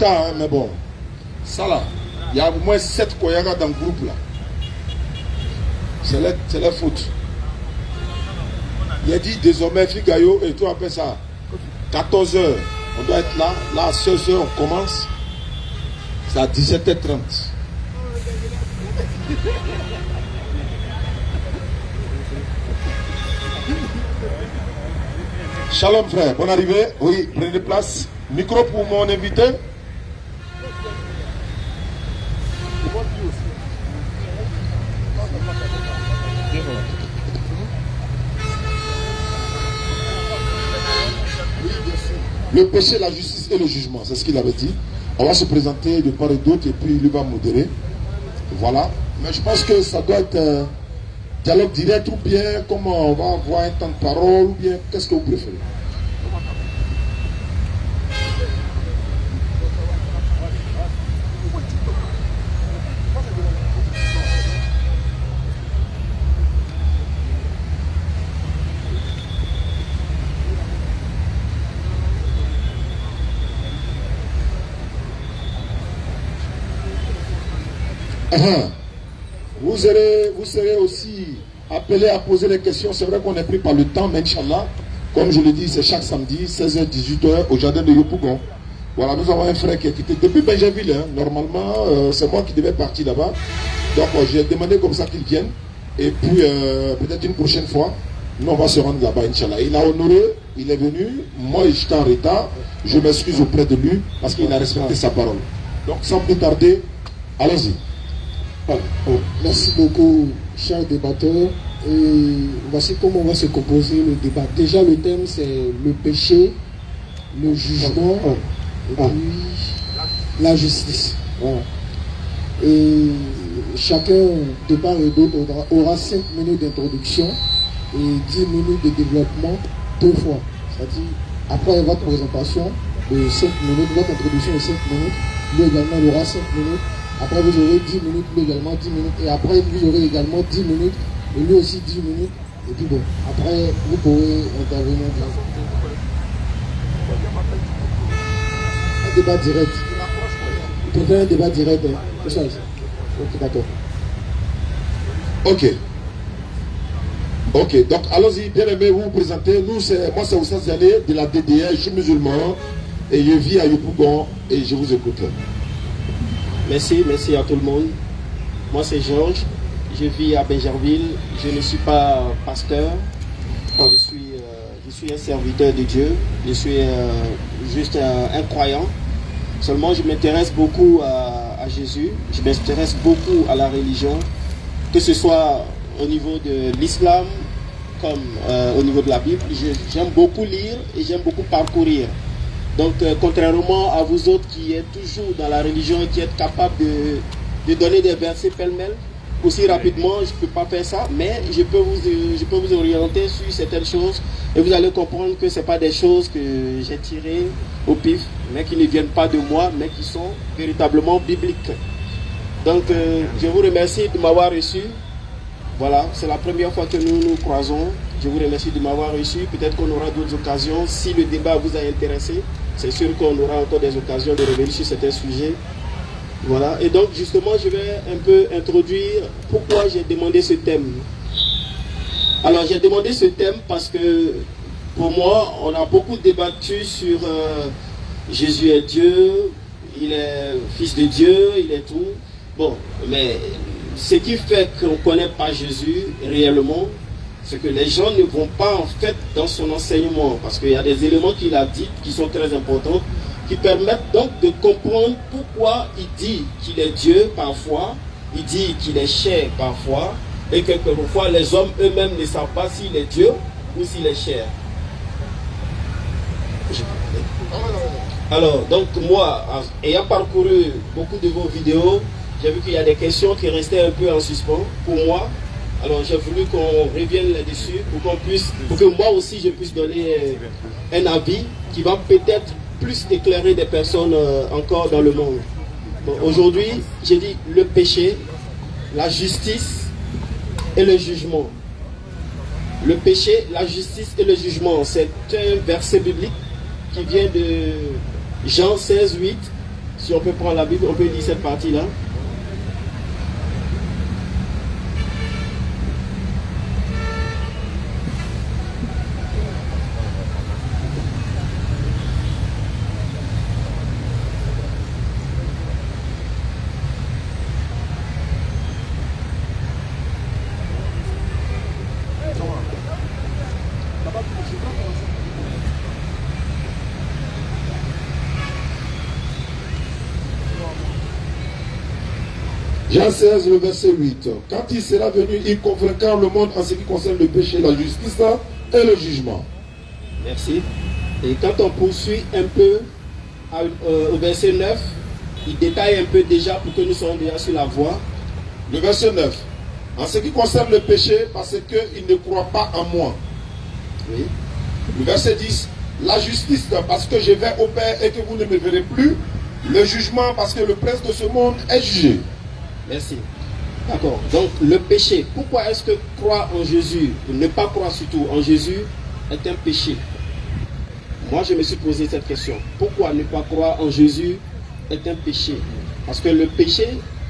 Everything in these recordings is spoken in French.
tard, hein, mais bon. Ça là, il y a au moins 7 Koyaga dans le groupe là. C'est la faute. Il a dit désormais, Figayo, et toi après ça, 14 h, on doit être là. Là, à 16 h, on commence. C'est à 17 h 30. Shalom frère, bonne arrivée. Oui, prenez place. Micro pour mon invité. Le péché, la justice et le jugement, c'est ce qu'il avait dit. On va se présenter de part et d'autre et puis il va modérer. Voilà. Mais je pense que ça doit être dialogue direct ou bien comment on va avoir un temps de parole ou bien qu'est-ce que vous préférez? Vous serez aussi appelés à poser des questions. C'est vrai qu'on est pris par le temps, mais Inch'Allah, comme je le dis, c'est chaque samedi, 16 h, 18 h, au jardin de Yopougon. Voilà, nous avons un frère qui a quitté depuis Benjaville. Hein. Normalement, c'est moi qui devais partir là-bas. Donc, j'ai demandé comme ça qu'il vienne. Et puis, peut-être une prochaine fois, nous, on va se rendre là-bas, Inch'Allah. Il a honoré, il est venu. Moi, j'étais en retard. Je m'excuse auprès de lui parce qu'il a respecté sa parole. Donc, sans plus tarder, allons-y. Voilà. Merci beaucoup, chers débatteurs. Et voici comment on va se composer le débat. Déjà, le thème, c'est le péché, le jugement et puis la justice. Voilà. Et chacun, de part et d'autre, aura 5 minutes d'introduction et 10 minutes de développement 2 fois. C'est-à-dire, après votre présentation de 5 minutes, votre introduction de 5 minutes, lui également, il aura 5 minutes. Après, vous aurez 10 minutes, lui également 10 minutes. Et après, vous aurez également 10 minutes. Et lui aussi 10 minutes. Et puis bon, après, vous pourrez intervenir. Un débat direct. Vous pouvez faire un débat direct. Hein. C'est ça. Ok, d'accord. Ok. Ok, donc allons-y, bien aimé, vous vous présentez. Moi, c'est Oussa Ziané de la DDR. Je suis musulman et je vis à Yopougon et je vous écoute. Merci à tout le monde. Moi c'est Georges, je vis à Benjerville, je ne suis pas pasteur, je suis un serviteur de Dieu, je suis juste un croyant. Seulement je m'intéresse beaucoup à Jésus, je m'intéresse beaucoup à la religion, que ce soit au niveau de l'islam comme au niveau de la Bible. J'aime beaucoup lire et j'aime beaucoup parcourir. Donc, contrairement à vous autres qui êtes toujours dans la religion et qui êtes capable de donner des versets pêle-mêle, aussi rapidement, je ne peux pas faire ça, mais je peux vous orienter sur certaines choses et vous allez comprendre que ce n'est pas des choses que j'ai tirées au pif, mais qui ne viennent pas de moi, mais qui sont véritablement bibliques. Donc, je vous remercie de m'avoir reçu. Voilà, c'est la première fois que nous nous croisons. Je vous remercie de m'avoir reçu. Peut-être qu'on aura d'autres occasions. Si le débat vous a intéressé, c'est sûr qu'on aura encore des occasions de revenir sur certains sujets. Voilà. Et donc, justement, je vais un peu introduire pourquoi j'ai demandé ce thème. Alors, j'ai demandé ce thème parce que, pour moi, on a beaucoup débattu sur Jésus est Dieu, il est fils de Dieu, il est tout. Bon, mais ce qui fait qu'on ne connaît pas Jésus réellement, c'est que les gens ne vont pas en fait dans son enseignement, parce qu'il y a des éléments qu'il a dit qui sont très importants, qui permettent donc de comprendre pourquoi il dit qu'il est Dieu parfois, il dit qu'il est chair parfois, et que quelquefois les hommes eux-mêmes ne savent pas s'il est Dieu ou s'il est chair. Alors, donc moi, ayant parcouru beaucoup de vos vidéos, j'ai vu qu'il y a des questions qui restaient un peu en suspens pour moi. Alors j'ai voulu qu'on revienne là-dessus pour que moi aussi je puisse donner un avis qui va peut-être plus éclairer des personnes encore dans le monde. Bon, aujourd'hui, j'ai dit le péché, la justice et le jugement. Le péché, la justice et le jugement, c'est un verset biblique qui vient de Jean 16, 8. Si on peut prendre la Bible, on peut lire cette partie-là. Jean 16, le verset 8. Quand il sera venu, il convaincra le monde en ce qui concerne le péché, la justice et le jugement. Merci. Et quand on poursuit un peu au verset 9, il détaille un peu déjà pour que nous soyons déjà sur la voie. Le verset 9. En ce qui concerne le péché, parce qu'il ne croit pas en moi. Oui. Le verset 10. La justice, parce que je vais au Père et que vous ne me verrez plus. Le jugement, parce que le prince de ce monde est jugé. Merci. D'accord. Donc le péché, pourquoi est-ce que croire en Jésus, ou ne pas croire surtout en Jésus, est un péché? Moi je me suis posé cette question. Pourquoi ne pas croire en Jésus est un péché? Parce que le péché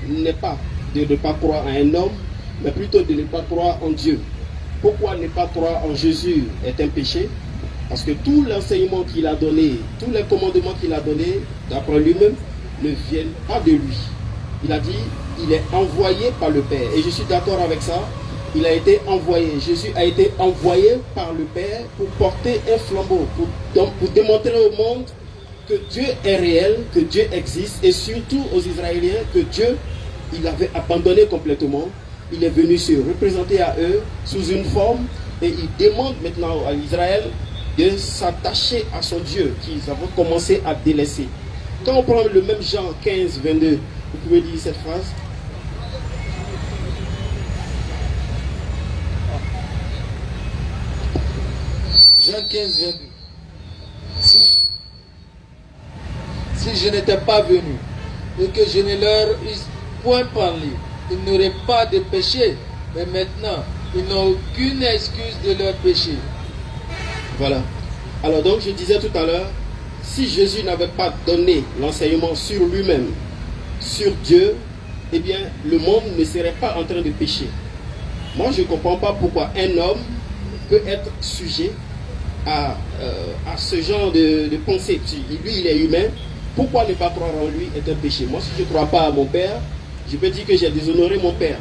n'est pas de ne pas croire en un homme, mais plutôt de ne pas croire en Dieu. Pourquoi ne pas croire en Jésus est un péché? Parce que tout l'enseignement qu'il a donné, tous les commandements qu'il a donnés, d'après lui-même, ne viennent pas de lui. Il a dit, il est envoyé par le Père. Et je suis d'accord avec ça. Il a été envoyé. Jésus a été envoyé par le Père pour porter un flambeau, pour démontrer au monde que Dieu est réel, que Dieu existe, et surtout aux Israéliens que Dieu, il avait abandonné complètement. Il est venu se représenter à eux sous une forme, et il demande maintenant à Israël de s'attacher à son Dieu qu'ils avaient commencé à délaisser. Quand on prend le même Jean 15, 22, vous pouvez lire cette phrase. Jean 15, 22. Si je n'étais pas venu et que je ne leur eusse point parlé, ils n'auraient pas de péché. Mais maintenant, ils n'ont aucune excuse de leur péché. Voilà. Alors donc je disais tout à l'heure, si Jésus n'avait pas donné l'enseignement sur lui-même, sur Dieu, eh bien le monde ne serait pas en train de pécher. Moi je ne comprends pas pourquoi un homme peut être sujet à ce genre de pensée. Lui il est humain, pourquoi ne pas croire en lui est un péché? Moi si je ne crois pas à mon père, je peux dire que j'ai déshonoré mon père.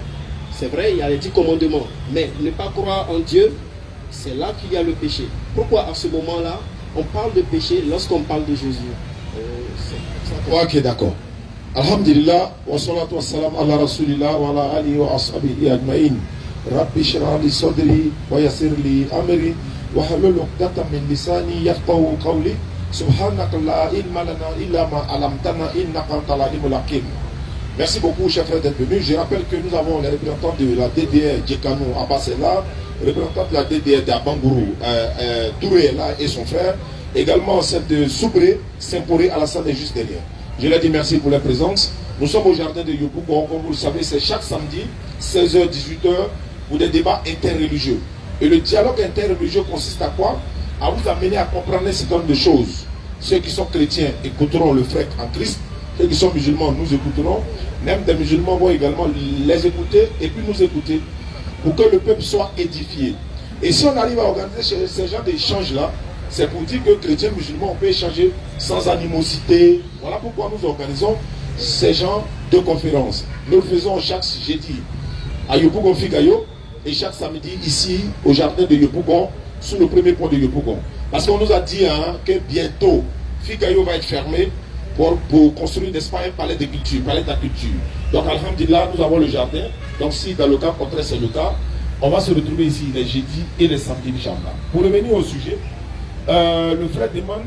C'est vrai, il y a les 10 commandements, mais ne pas croire en Dieu, c'est là qu'il y a le péché. Pourquoi à ce moment-là, on parle de péché lorsqu'on parle de Jésus? Ok, d'accord. Alhamdulillah, wa salatu wa salam ala rasulillah wa ala alihi wa ashabihi ajma'in. Rabbi shrah li sadri wa yassir li amri wa halul 'uqdatam min lisani yafqahu qawli. Subhanaka la ilma lana illa ma 'allamtana innaka antal alimul hakim. Merci beaucoup, chers frères, d'être venus. Je rappelle que nous avons les représentants de la DDR Djekano Abbasela, représentant de la DDR d'Abangourou, Touré là et son frère, également celle de Soubré, Saint-Poré, Alassane est juste derrière. Je leur dis merci pour leur présence. Nous sommes au jardin de Yopougon, comme vous le savez, c'est chaque samedi, 16h, 18h, pour des débats interreligieux. Et le dialogue interreligieux consiste à quoi? À vous amener à comprendre un certain nombre de choses. Ceux qui sont chrétiens écouteront le frère en Christ. Ceux qui sont musulmans, nous écouterons. Même des musulmans vont également les écouter et puis nous écouter pour que le peuple soit édifié. Et si on arrive à organiser ce genre d'échange-là, c'est pour dire que chrétiens, musulmans, on peut échanger sans animosité. Voilà pourquoi nous organisons ces genres de conférences. Nous le faisons chaque jeudi à Yopougon Figayo et chaque samedi ici au jardin de Yopougon, sous le premier pont de Yopougon. Parce qu'on nous a dit que bientôt Figayo va être fermé pour construire, n'est-ce pas, un palais de culture, palais de la culture. Donc, alhamdulillah, nous avons le jardin. Donc, si dans le cas contraire, c'est le cas, on va se retrouver ici les jeudis et les samedis, Inch'Allah. Pour revenir au sujet, le frère demande,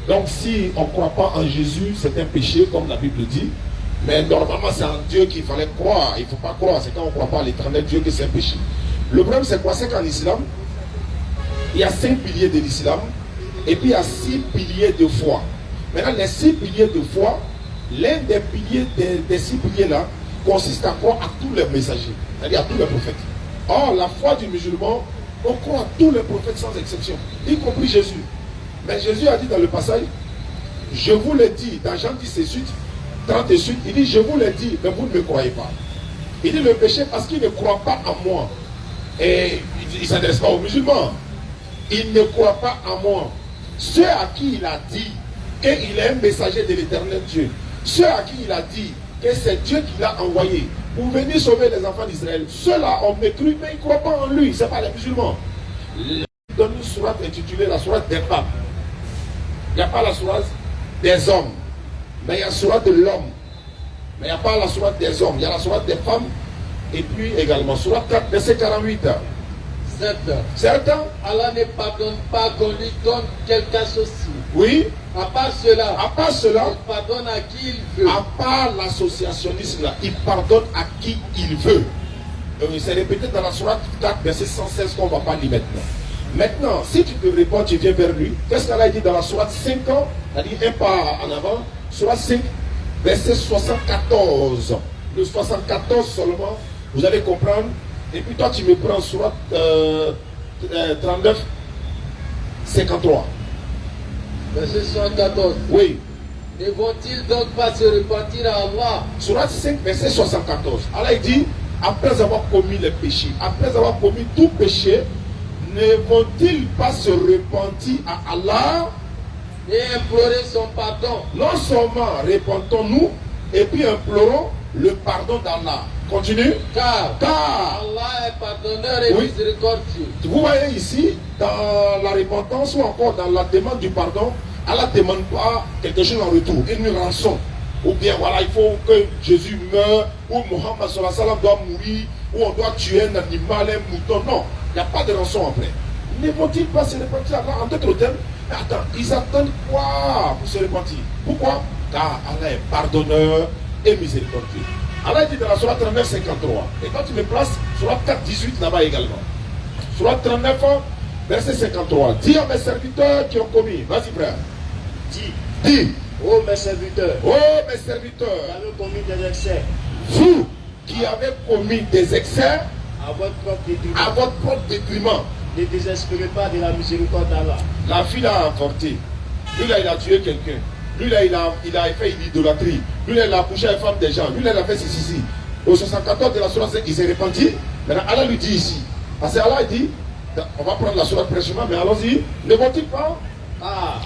donc si on ne croit pas en Jésus, c'est un péché, comme la Bible dit. Mais normalement, c'est en Dieu qu'il fallait croire. Il ne faut pas croire, c'est quand on ne croit pas à l'éternel Dieu que c'est un péché. Le problème, c'est quoi? C'est qu'en islam, il y a 5 piliers de l'islam, et puis il y a 6 piliers de foi. Maintenant, les 6 piliers de foi, l'un des piliers, des 6 piliers-là, consiste à croire à tous les messagers, c'est-à-dire à tous les prophètes. Or, la foi du musulman, on croit à tous les prophètes sans exception, y compris Jésus. Mais Jésus a dit dans le passage, je vous l'ai dit, dans Jean 10 et suite, 30 et suite, il dit, je vous l'ai dit, mais vous ne me croyez pas. Il dit le péché parce qu'il ne croit pas en moi. Et il ne s'adresse pas aux musulmans. Il ne croit pas en moi. Ceux à qui il a dit qu'il est un messager de l'éternel Dieu, ceux à qui il a dit que c'est Dieu qui l'a envoyé pour venir sauver les enfants d'Israël, ceux-là ont mécru, mais ils ne croient pas en lui, ce n'est pas les musulmans. Il donne une sourate intitulée la sourate des femmes. Il n'y a pas la sourate des hommes, mais il y a la sourate de l'homme. Mais il n'y a pas la sourate des hommes, il y a la sourate des femmes. Et puis également, sourate 4, verset 48. Certes, Allah ne pardonne pas qu'on lui donne quelque associé. Oui. À part cela, il pardonne à qui il veut. À part l'associationnisme là, il pardonne à qui il veut. C'est répété dans la sourate 4, verset 116 qu'on ne va pas lire maintenant. Maintenant, si tu te réponds, tu viens vers lui. Qu'est-ce qu'Allah dit dans la sourate 5 ans? Il a dit un pas en avant. Sourate 5, verset 74. Le 74 seulement, vous allez comprendre. Et puis toi, tu me prends sourate 39, 53. Verset 74. Oui. Ne vont-ils donc pas se repentir à Allah? Sourate 5, verset 74. Allah il dit, après avoir commis les péchés, après avoir commis tout péché, ne vont-ils pas se repentir à Allah et implorer son pardon? Non seulement repentons-nous, et puis implorons le pardon d'Allah. Continue. Car Allah est pardonneur et miséricordieux. Vous voyez ici, dans la repentance ou encore dans la demande du pardon, Allah ne demande pas quelque chose en retour, une rançon. Ou bien voilà, il faut que Jésus meure, ou Mohammed sallallahu alayhi wa sallam doit mourir, ou on doit tuer un animal, un mouton. Non, il n'y a pas de rançon après. Ne vont-ils pas se repentir à Allah? En d'autres termes, attends, ils attendent quoi pour se repentir? Pourquoi? Car Allah est pardonneur et miséricordieux. Allah dit dans la sourate 39, 53. Et quand tu me places, sourate 4, 18 là-bas également. Sourate 39, verset 53. Dis à mes serviteurs qui ont commis. Vas-y frère. Dis. Oh mes serviteurs. Oh mes serviteurs. Vous avez commis des excès. Vous qui avez commis des excès À votre propre détriment. à votre propre détriment. Ne désespérez pas de la miséricorde d'Allah. La fille a avorté. Lui là, il a tué quelqu'un. Lui là, il a fait une idolâtrie. Lui là, il a couché avec la femme des gens. Lui là, il a fait ceci. Au 74 de la sourate 5, il s'est repenti. Maintenant, Allah lui dit ici. Parce que Allah dit, on va prendre la sourate prêchement, mais allons-y. Ne vont-ils pas?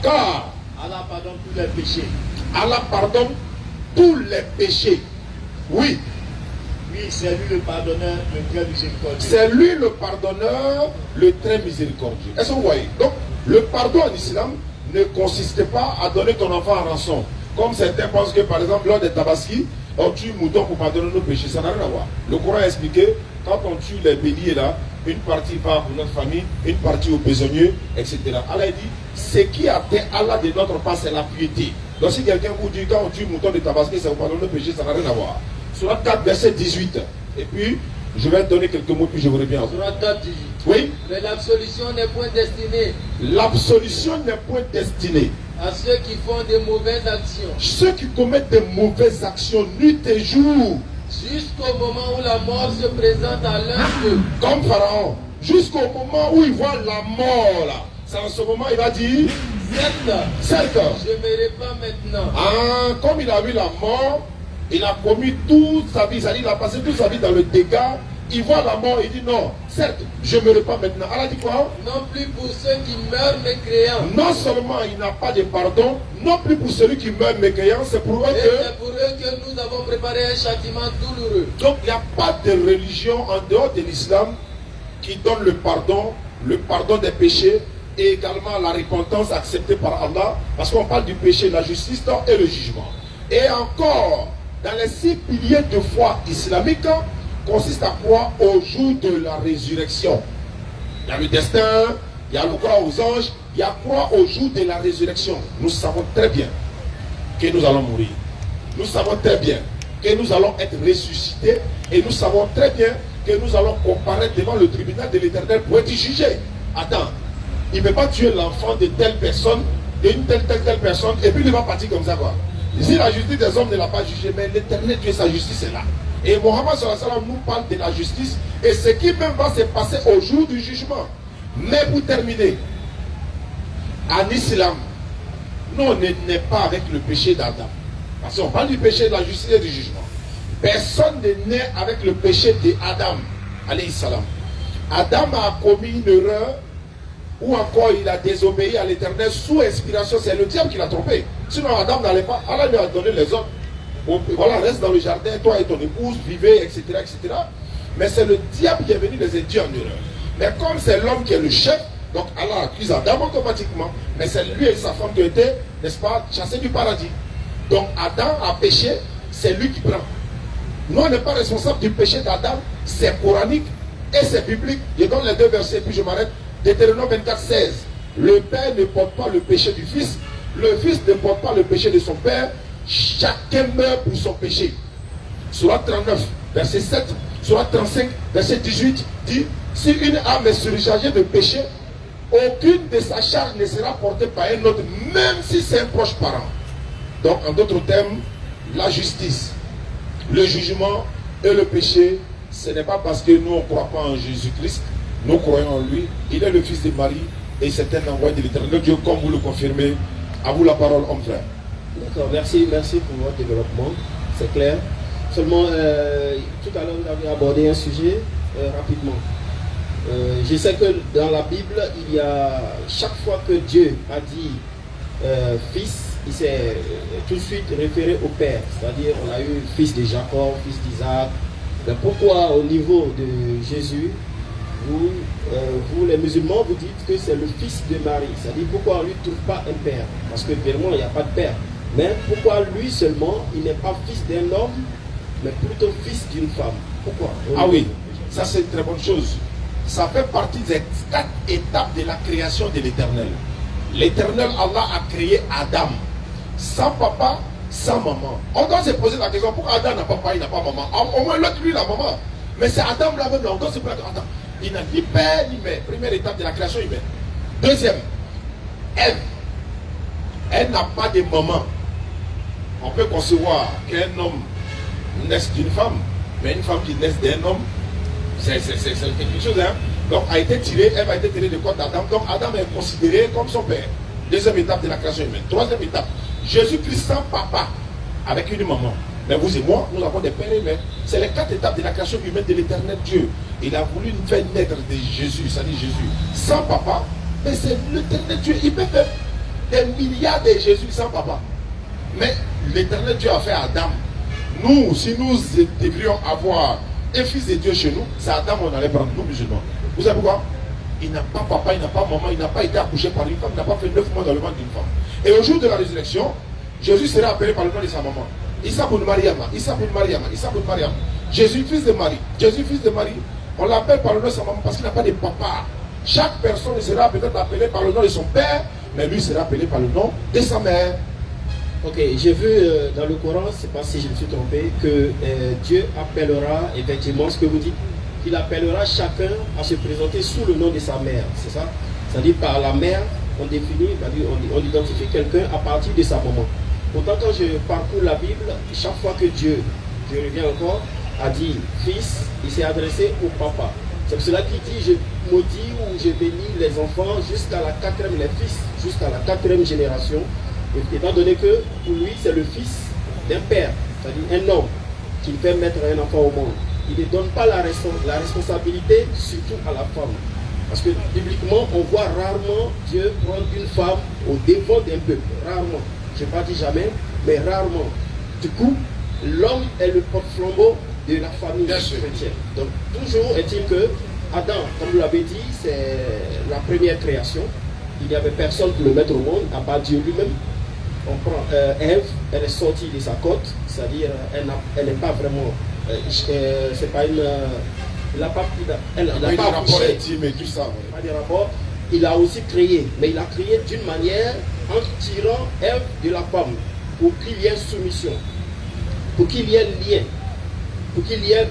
Car Allah pardonne tous les péchés. Allah pardonne tous les péchés. Oui. Oui, c'est lui le pardonneur, le très miséricordieux. C'est lui le pardonneur, le très miséricordieux. Est-ce que vous voyez? Donc, le pardon en islam ne consiste pas à donner ton enfant en rançon. Comme certains pensent que, par exemple, lors des tabaski, on tue mouton pour pardonner nos péchés. Ça n'a rien à voir. Le Coran a expliqué, quand on tue les béliers là, une partie va pour notre famille, une partie aux besogneux, etc. Allah dit, ce qui atteint Allah de notre part, c'est la piété. Donc si quelqu'un vous dit, quand on tue mouton de tabaski, ça vous pardonne nos péchés, ça n'a rien à voir. Surat 4, verset 18. Et puis, je vais donner quelques mots, puis je vous reviens. Surat 4, 18. Oui. Mais l'absolution n'est point destinée. L'absolution n'est point destinée à ceux qui font de mauvaises actions. Ceux qui commettent de mauvaises actions nuit et jour. Jusqu'au moment où la mort se présente à l'un d'eux. Comme Pharaon. Jusqu'au moment où il voit la mort là. C'est en ce moment il va dire. Certes. Je me répands maintenant. Ah, comme il a vu la mort, il a commis toute sa vie. C'est-à-dire il a passé toute sa vie dans le dégât. Il voit la mort, il dit non, certes, je me répands maintenant. Allah dit quoi? Non plus pour ceux qui meurent mécréants. Non seulement il n'a pas de pardon, non plus pour celui qui meurt mécréant, c'est pour eux c'est pour eux que nous avons préparé un châtiment douloureux. Donc il n'y a pas de religion en dehors de l'islam qui donne le pardon des péchés et également la repentance acceptée par Allah, parce qu'on parle du péché, la justice et le jugement. Et encore, dans les 6 piliers de foi islamique, consiste à croire au jour de la résurrection. Il y a le destin, il y a le croire aux anges, il y a croire au jour de la résurrection. Nous savons très bien que nous allons mourir. Nous savons très bien que nous allons être ressuscités et nous savons très bien que nous allons comparaître devant le tribunal de l'Éternel pour être jugés. Attends, il ne peut pas tuer l'enfant de telle personne, d'une telle personne, et puis il va partir comme ça quoi. Ici la justice des hommes ne l'a pas jugé, mais l'Éternel Dieu, sa justice est là. Et Mohammed sallallahu alayhi wa sallam nous parle de la justice et ce qui même va se passer au jour du jugement. Mais pour terminer, en islam, nous on n'est pas avec le péché d'Adam. Parce qu'on parle du péché, de la justice et du jugement. Personne n'est né avec le péché d'Adam, alayhi salam. Adam a commis une erreur, ou encore il a désobéi à l'Éternel sous inspiration. C'est le diable qui l'a trompé. Sinon Adam n'allait pas. Allah lui a donné les ordres. Voilà, reste dans le jardin, toi et ton épouse, vivez, etc., etc. Mais c'est le diable qui est venu les induire en erreur. Mais comme c'est l'homme qui est le chef, donc Allah accuse Adam automatiquement. Mais c'est lui et sa femme qui ont été, n'est-ce pas, chassés du paradis. Donc Adam a péché, c'est lui qui prend. Nous, on n'est pas responsable du péché d'Adam, c'est coranique et c'est biblique. Je donne les deux versets, puis je m'arrête. Deutéronome 24, 16. Le père ne porte pas le péché du fils, le fils ne porte pas le péché de son père, chacun meurt pour son péché. Sourate 39, verset 7, Sourate 35, verset 18, dit, si une âme est surchargée de péché, aucune de sa charge ne sera portée par un autre, même si c'est un proche parent. Donc, en d'autres termes, la justice, le jugement et le péché, ce n'est pas parce que nous, on ne croit pas en Jésus-Christ, nous croyons en lui, il est le fils de Marie et c'est un envoyé de l'Éternel Dieu, comme vous le confirmez. À vous la parole, homme frère. D'accord, merci pour votre développement, c'est clair. Seulement, tout à l'heure, vous avez abordé un sujet rapidement. Je sais que dans la Bible, il y a chaque fois que Dieu a dit fils, il s'est tout de suite référé au Père. C'est-à-dire, on a eu fils de Jacob, fils d'Isaac. Mais pourquoi au niveau de Jésus, vous les musulmans, vous dites que c'est le fils de Marie? C'est-à-dire, pourquoi on ne lui trouve pas un père? Parce que vraiment, il n'y a pas de père. Mais pourquoi lui seulement, il n'est pas fils d'un homme, mais plutôt fils d'une femme? Pourquoi? Ah oui, ça c'est une très bonne chose. Ça fait partie des 4 étapes de la création de l'Éternel. L'Éternel, Allah a créé Adam, sans papa, sans maman. On doit se poser la question, pourquoi Adam n'a pas papa, il n'a pas maman? Au moins l'autre, lui, il a maman. Mais c'est Adam là-même, on doit se poser la question. Il n'a ni père ni mère. Première étape de la création humaine. Deuxième, Ève. Elle n'a pas de maman. On peut concevoir qu'un homme naisse d'une femme, mais une femme qui naisse d'un homme, c'est quelque chose. Hein? Donc, Ève a été tirée du corps d'Adam. Donc, Adam est considéré comme son père. Deuxième étape de la création humaine. Troisième étape, Jésus-Christ sans papa, avec une maman. Mais vous et moi, nous avons des pères et mères. C'est les 4 étapes de la création humaine de l'Éternel Dieu. Il a voulu nous faire naître de Jésus, c'est-à-dire Jésus, sans papa. Mais c'est l'Éternel Dieu. Il peut faire des milliards de Jésus sans papa. Mais l'Éternel Dieu a fait Adam. Nous, si nous devrions avoir un fils de Dieu chez nous, c'est Adam on allait prendre, nous musulmans. Vous savez pourquoi? Il n'a pas papa, il n'a pas maman, il n'a pas été accouché par une femme, il n'a pas fait 9 mois dans le ventre d'une femme. Et au jour de la résurrection, Jésus sera appelé par le nom de sa maman. Issa bin Mariama, Issa bin Mariama, Issa bin Mariama. Jésus, fils de Marie. Jésus, fils de Marie. On l'appelle par le nom de sa maman parce qu'il n'a pas de papa. Chaque personne sera peut-être appelée par le nom de son père, mais lui sera appelé par le nom de sa mère. Ok, j'ai vu dans le Coran, je ne sais pas si je me suis trompé, que Dieu appellera effectivement ce que vous dites, qu'il appellera chacun à se présenter sous le nom de sa mère, c'est ça? C'est-à-dire par la mère, on définit, on identifie quelqu'un à partir de sa maman. Pourtant, quand je parcours la Bible, chaque fois que Dieu, je reviens encore, a dit fils, il s'est adressé au papa. C'est pour cela qu'il dit, je maudis ou je bénis les enfants jusqu'à la 4e, les fils, jusqu'à la 4e génération. Et étant donné que pour lui, c'est le fils d'un père, c'est-à-dire un homme qui peut mettre un enfant au monde. Il ne donne pas la responsabilité, surtout à la femme. Parce que bibliquement, on voit rarement Dieu prendre une femme au devant d'un peuple. Rarement. Je n'ai pas dit jamais, mais rarement. Du coup, l'homme est le porte-flambeau de la famille chrétienne. Donc, toujours est-il que Adam, comme vous l'avez dit, c'est la première création. Il n'y avait personne pour le mettre au monde, à part Dieu lui-même. On prend Ève, elle est sortie de sa côte, c'est-à-dire elle n'est pas vraiment. C'est pas une. Elle n'a pas rapport intime et tout ça. Pas de rapport. Il a aussi créé, mais il a créé d'une manière en tirant Ève de la femme pour qu'il y ait soumission, pour qu'il y ait lien, pour qu'il y ait,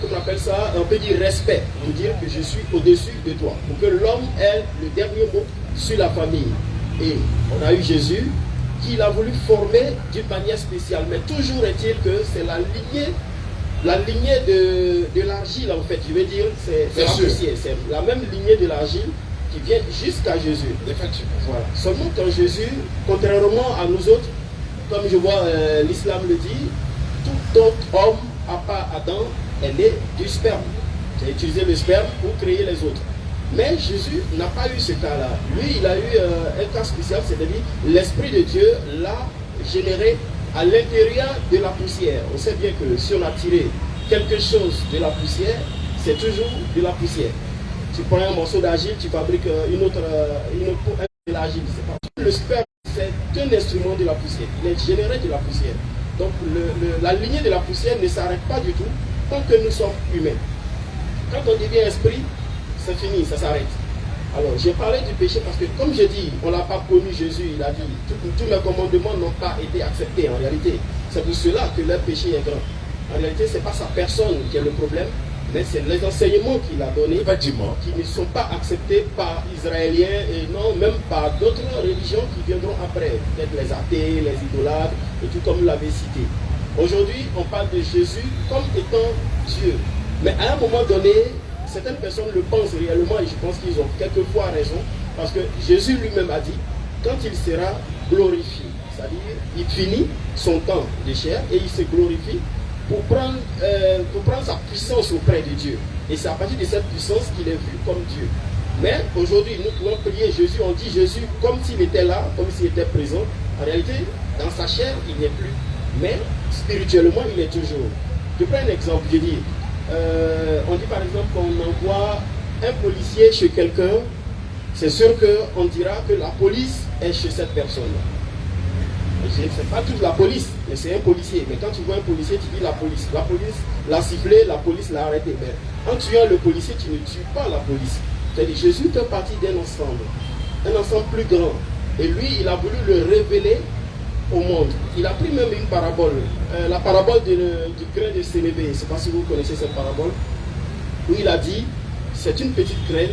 comment on appelle ça, on peut dire respect, pour dire que je suis au-dessus de toi, pour que l'homme ait le dernier mot sur la famille. Et on a eu Jésus qu'il a voulu former d'une manière spéciale, mais toujours est-il que c'est la lignée de l'argile en fait, je veux dire, c'est la même lignée de l'argile qui vient jusqu'à Jésus. Effectivement. Voilà. Seulement quand Jésus, contrairement à nous autres, comme je vois l'islam le dit, tout autre homme à part Adam est né du sperme. J'ai utilisé le sperme pour créer les autres. Mais Jésus n'a pas eu ce cas-là. Lui, il a eu un cas spécial, c'est-à-dire l'Esprit de Dieu l'a généré à l'intérieur de la poussière. On sait bien que si on a tiré quelque chose de la poussière, c'est toujours de la poussière. Tu prends un morceau d'argile, tu fabriques une autre de l'argile. Le sperme, c'est un instrument de la poussière. Il est généré de la poussière. Donc la lignée de la poussière ne s'arrête pas du tout tant que nous sommes humains. Quand on devient esprit, c'est fini, ça s'arrête. Alors, j'ai parlé du péché parce que, comme je dis, on n'a pas connu Jésus, il a dit, tous les commandements n'ont pas été acceptés en réalité. C'est pour cela que leur péché est grand. En réalité, ce n'est pas sa personne qui est le problème, mais c'est les enseignements qu'il a donnés qui ne sont pas acceptés par Israéliens et non même par d'autres religions qui viendront après, peut-être les athées, les idolâtres, et tout comme vous l'avez cité. Aujourd'hui, on parle de Jésus comme étant Dieu. Mais à un moment donné, certaines personnes le pensent réellement et je pense qu'ils ont quelquefois raison parce que Jésus lui-même a dit quand il sera glorifié, c'est-à-dire il finit son temps de chair et il se glorifie pour prendre sa puissance auprès de Dieu. Et c'est à partir de cette puissance qu'il est vu comme Dieu. Mais aujourd'hui, nous pouvons prier Jésus, on dit Jésus comme s'il était là, comme s'il était présent. En réalité, dans sa chair, il n'est plus. Mais spirituellement, il est toujours. Je prends un exemple, je dis. On dit par exemple qu'on envoie un policier chez quelqu'un, c'est sûr qu'on dira que la police est chez cette personne. C'est pas toute la police, mais c'est un policier. Mais quand tu vois un policier, tu dis la police. La police l'a sifflé, la police l'a arrêté. Mais en tuant le policier, tu ne tues pas la police. C'est-à-dire Jésus fait partie d'un ensemble plus grand. Et lui, il a voulu le révéler au monde. Il a pris même une parabole, la parabole du grain de sénévé. Je ne sais pas si vous connaissez cette parabole, où il a dit, c'est une petite graine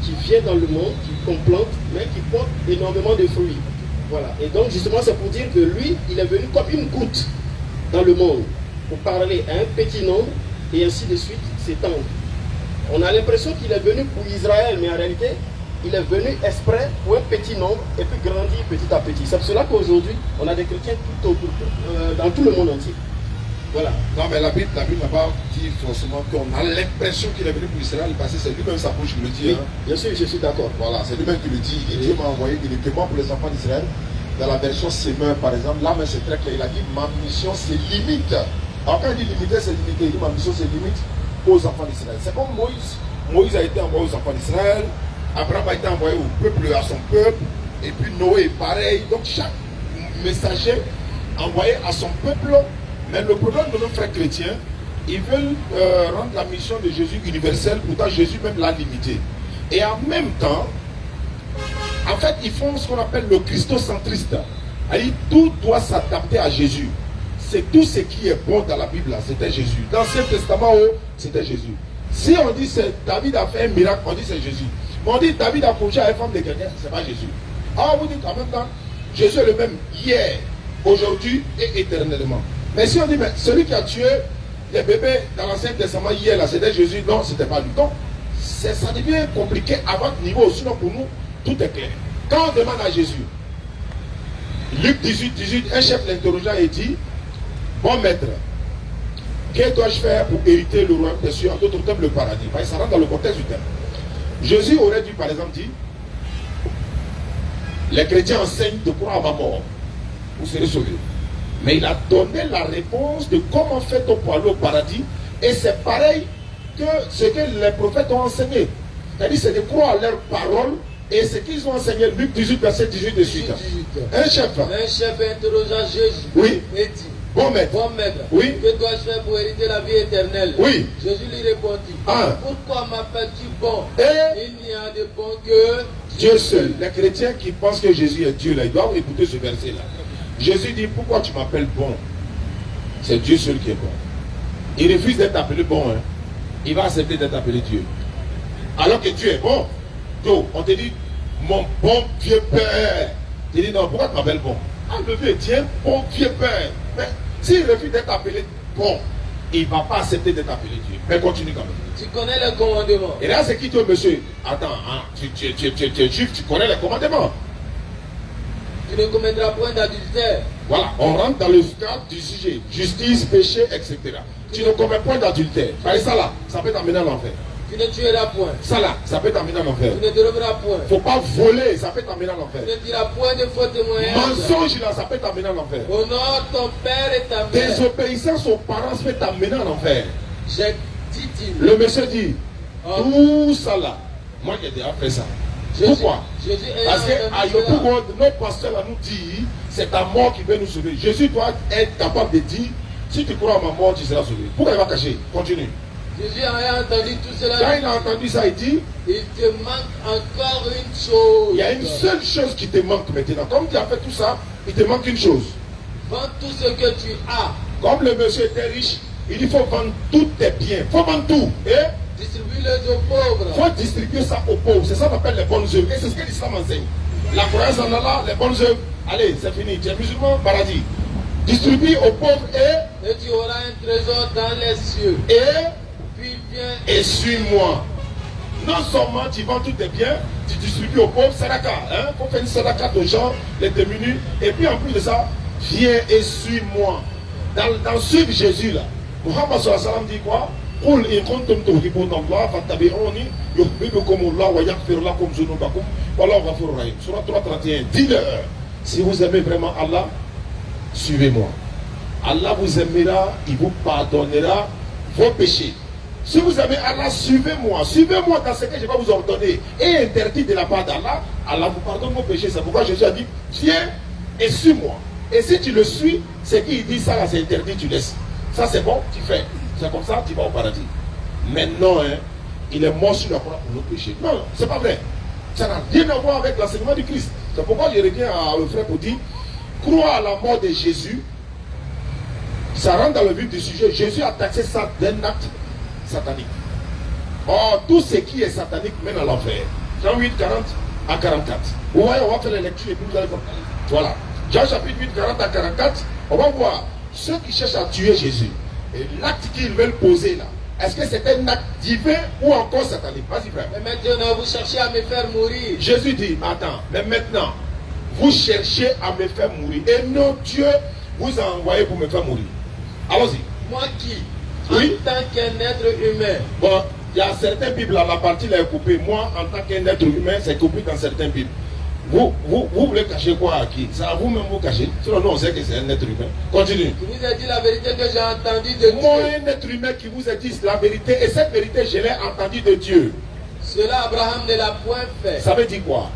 qui vient dans le monde, qu'on plante, mais qui porte énormément de fruits. Voilà. Et donc justement, c'est pour dire que lui, il est venu comme une goutte dans le monde, pour parler à un petit nombre, et ainsi de suite s'étendre. On a l'impression qu'il est venu pour Israël, mais en réalité, il est venu exprès pour un petit nombre et puis grandir petit à petit. C'est pour cela qu'aujourd'hui, on a des chrétiens tout autour, dans tout le monde entier. Voilà. Non, mais la Bible n'a pas dit forcément qu'on a l'impression qu'il est venu pour Israël, parce que c'est lui-même sa bouche qui le dit. Oui, hein. bien sûr, je suis d'accord. Voilà, c'est lui-même qui le dit. Et Dieu m'a envoyé directement pour les enfants d'Israël. Dans la version Semeur, par exemple, là, mais c'est très clair. Il a dit ma mission, c'est limite. Alors, quand il dit limité, c'est limité. Il dit ma mission, c'est limite aux enfants d'Israël. C'est comme Moïse. Moïse a été envoyé aux enfants d'Israël. Abraham a été envoyé au peuple, à son peuple. Et puis Noé, pareil. Donc, chaque messager envoyé à son peuple. Mais le problème de nos frères chrétiens, ils veulent rendre la mission de Jésus universelle. Pourtant, Jésus même l'a limité. Et en même temps, en fait, ils font ce qu'on appelle le christocentriste. C'est-à-dire, tout doit s'adapter à Jésus. C'est tout ce qui est bon dans la Bible, c'était Jésus. Dans l'Ancien Testament, c'était Jésus. Si on dit que David a fait un miracle, on dit c'est Jésus. Mais on dit David a couché avec une femme de quelqu'un, c'est pas Jésus. Alors vous dites en même temps, Jésus est le même hier, aujourd'hui et éternellement. Mais si on dit, mais celui qui a tué les bébés dans l'Ancien Testament hier, là, c'était Jésus, non, c'était pas lui. Donc, ça devient compliqué à votre niveau. Sinon, pour nous, tout est clair. Quand on demande à Jésus, Luc 18, un chef l'interrogea et dit, bon maître, que dois-je faire pour hériter le royaume des cieux, en d'autres termes le paradis? Ça rentre dans le contexte du terme. Jésus aurait dû, par exemple, dire, les chrétiens enseignent de croire à ma mort, vous serez sauvés. Mais il a donné la réponse de comment fait-on pour aller au paradis, et c'est pareil que ce que les prophètes ont enseigné. C'est-à-dire, c'est de croire à leurs paroles. Et ce qu'ils ont enseigné, Luc 18, verset 18 de suite. Un chef interrogea Jésus. Oui. Et dit, bon maître. Oui. Que dois-je faire pour hériter la vie éternelle? Oui. Jésus lui répondit, pourquoi m'appelles-tu bon? Il n'y a de bon que Dieu seul. Les chrétiens qui pensent que Jésus est Dieu, là, ils doivent écouter ce verset-là. Jésus dit, pourquoi tu m'appelles bon? C'est Dieu seul qui est bon. Il refuse d'être appelé bon. Hein. Il va accepter d'être appelé Dieu. Alors que Dieu est bon. Donc, on te dit, mon bon vieux père. Tu dis, non, pourquoi tu m'appelles bon? Ah, le vieux, tiens, bon vieux père. Mais s'il refuse d'être appelé bon, il ne va pas accepter d'être appelé Dieu. Mais continue quand même. Tu connais les commandements. Et là, c'est qui toi, monsieur? Attends, hein, tu es juif, tu connais les commandements. Tu ne commettras point d'adultère. Voilà, on rentre dans le cadre du sujet. Justice, péché, etc. Tu ne commets point d'adultère. Par ça là, ça peut t'amener à l'enfer. Tu ne tueras point. Ça là, ça peut t'amener à l'enfer. Tu ne déroberas point. Faut pas voler, ça peut t'amener à l'enfer. Tu ne diras point de faux témoignages. Mensonge là, ça peut t'amener à l'enfer. Honore ton père et ta mère. Désobéissance aux parents, ça peut t'amener à l'enfer. J'ai dit-il. Le monsieur dit, Oh. tout ça là, moi j'ai déjà fait ça. Pourquoi? Jésus ayant Parce qu'à entendu cela, Yopougon, notre pasteur là nous dit, c'est ta mort qui va nous sauver. Jésus doit être capable de dire, si tu crois à ma mort, tu seras sauvé. Pourquoi il va cacher? Continue. Jésus ayant entendu tout cela, Quand il a entendu ça, il dit, il te manque encore une chose. il y a une seule chose qui te manque maintenant. Comme tu as fait tout ça, il te manque une chose. Vends tout ce que tu as. Comme le monsieur était riche, il dit, il faut vendre tous tes biens. Il faut vendre tout. Et Distribue-les aux pauvres. il faut distribuer ça aux pauvres. C'est ça qu'on appelle les bonnes œuvres. Et c'est ce que l'islam enseigne. La croyance en Allah, les bonnes œuvres. Allez, c'est fini. Tu es musulman, paradis. Distribue aux pauvres Et tu auras un trésor dans les cieux. Puis viens et suis-moi. Non seulement tu vends tous tes biens, tu distribues aux pauvres, sadaka. Il faut faire une sadaka aux gens, les démunis. Et puis en plus de ça, viens et suis-moi. Dans suivre Jésus là, Muhammad sallallahu alayhi wa sallam dit quoi? قل إن كنتم تحبون الله فاتبعوني يحببكم الله ويغفر لكم ذنوبكم والله غفور رحيم. Surah 3:31. Dis-leur, si vous aimez vraiment Allah, suivez-moi. Allah vous aimera, il vous pardonnera vos péchés. Si vous aimez Allah, suivez-moi. Suivez-moi dans ce que je vais vous ordonner et interdit de la part d'Allah. Allah vous pardonne vos péchés. C'est pourquoi Jésus a dit, viens et suis-moi. Et si tu le suis, c'est qu'il dit ça là, c'est interdit, tu laisses. Ça c'est bon, tu fais. C'est comme ça, tu vas au paradis. Maintenant, il est mort sur la croix pour nos péchés. Non, c'est pas vrai. Ça n'a rien à voir avec l'enseignement du Christ. C'est pourquoi je reviens à le frère pour dire, croire à la mort de Jésus, ça rentre dans le vif du sujet. Jésus a taxé ça d'un acte satanique. Or, tout ce qui est satanique mène à l'enfer. Jean 8, 40 à 44. Vous voyez, on va faire les lectures et puis vous allez voir. Voilà. Jean chapitre 8, 40 à 44, on va voir ceux qui cherchent à tuer Jésus. Et l'acte qu'ils veulent poser là, est-ce que c'est un acte divin ou encore satanique? Vas-y frère. Mais maintenant, vous cherchez à me faire mourir. Jésus dit, attends, mais maintenant, vous cherchez à me faire mourir. Et non, Dieu vous a envoyé pour me faire mourir. Allons-y. Moi qui, Oui. en tant qu'un être humain, Bon, il y a certaines Bibles, là, la partie là est coupée. Moi, en tant qu'un être humain, c'est coupé dans certaines Bibles. Vous voulez cacher quoi à qui? C'est à vous-même vous cachez. Sinon, nous, on sait que c'est un être humain. Continue. je vous ai dit la vérité que j'ai entendue de Moi, Dieu. un être humain qui vous a dit la vérité, et cette vérité, je l'ai entendue de Dieu. Cela, Abraham ne l'a point fait. Ça veut dire quoi?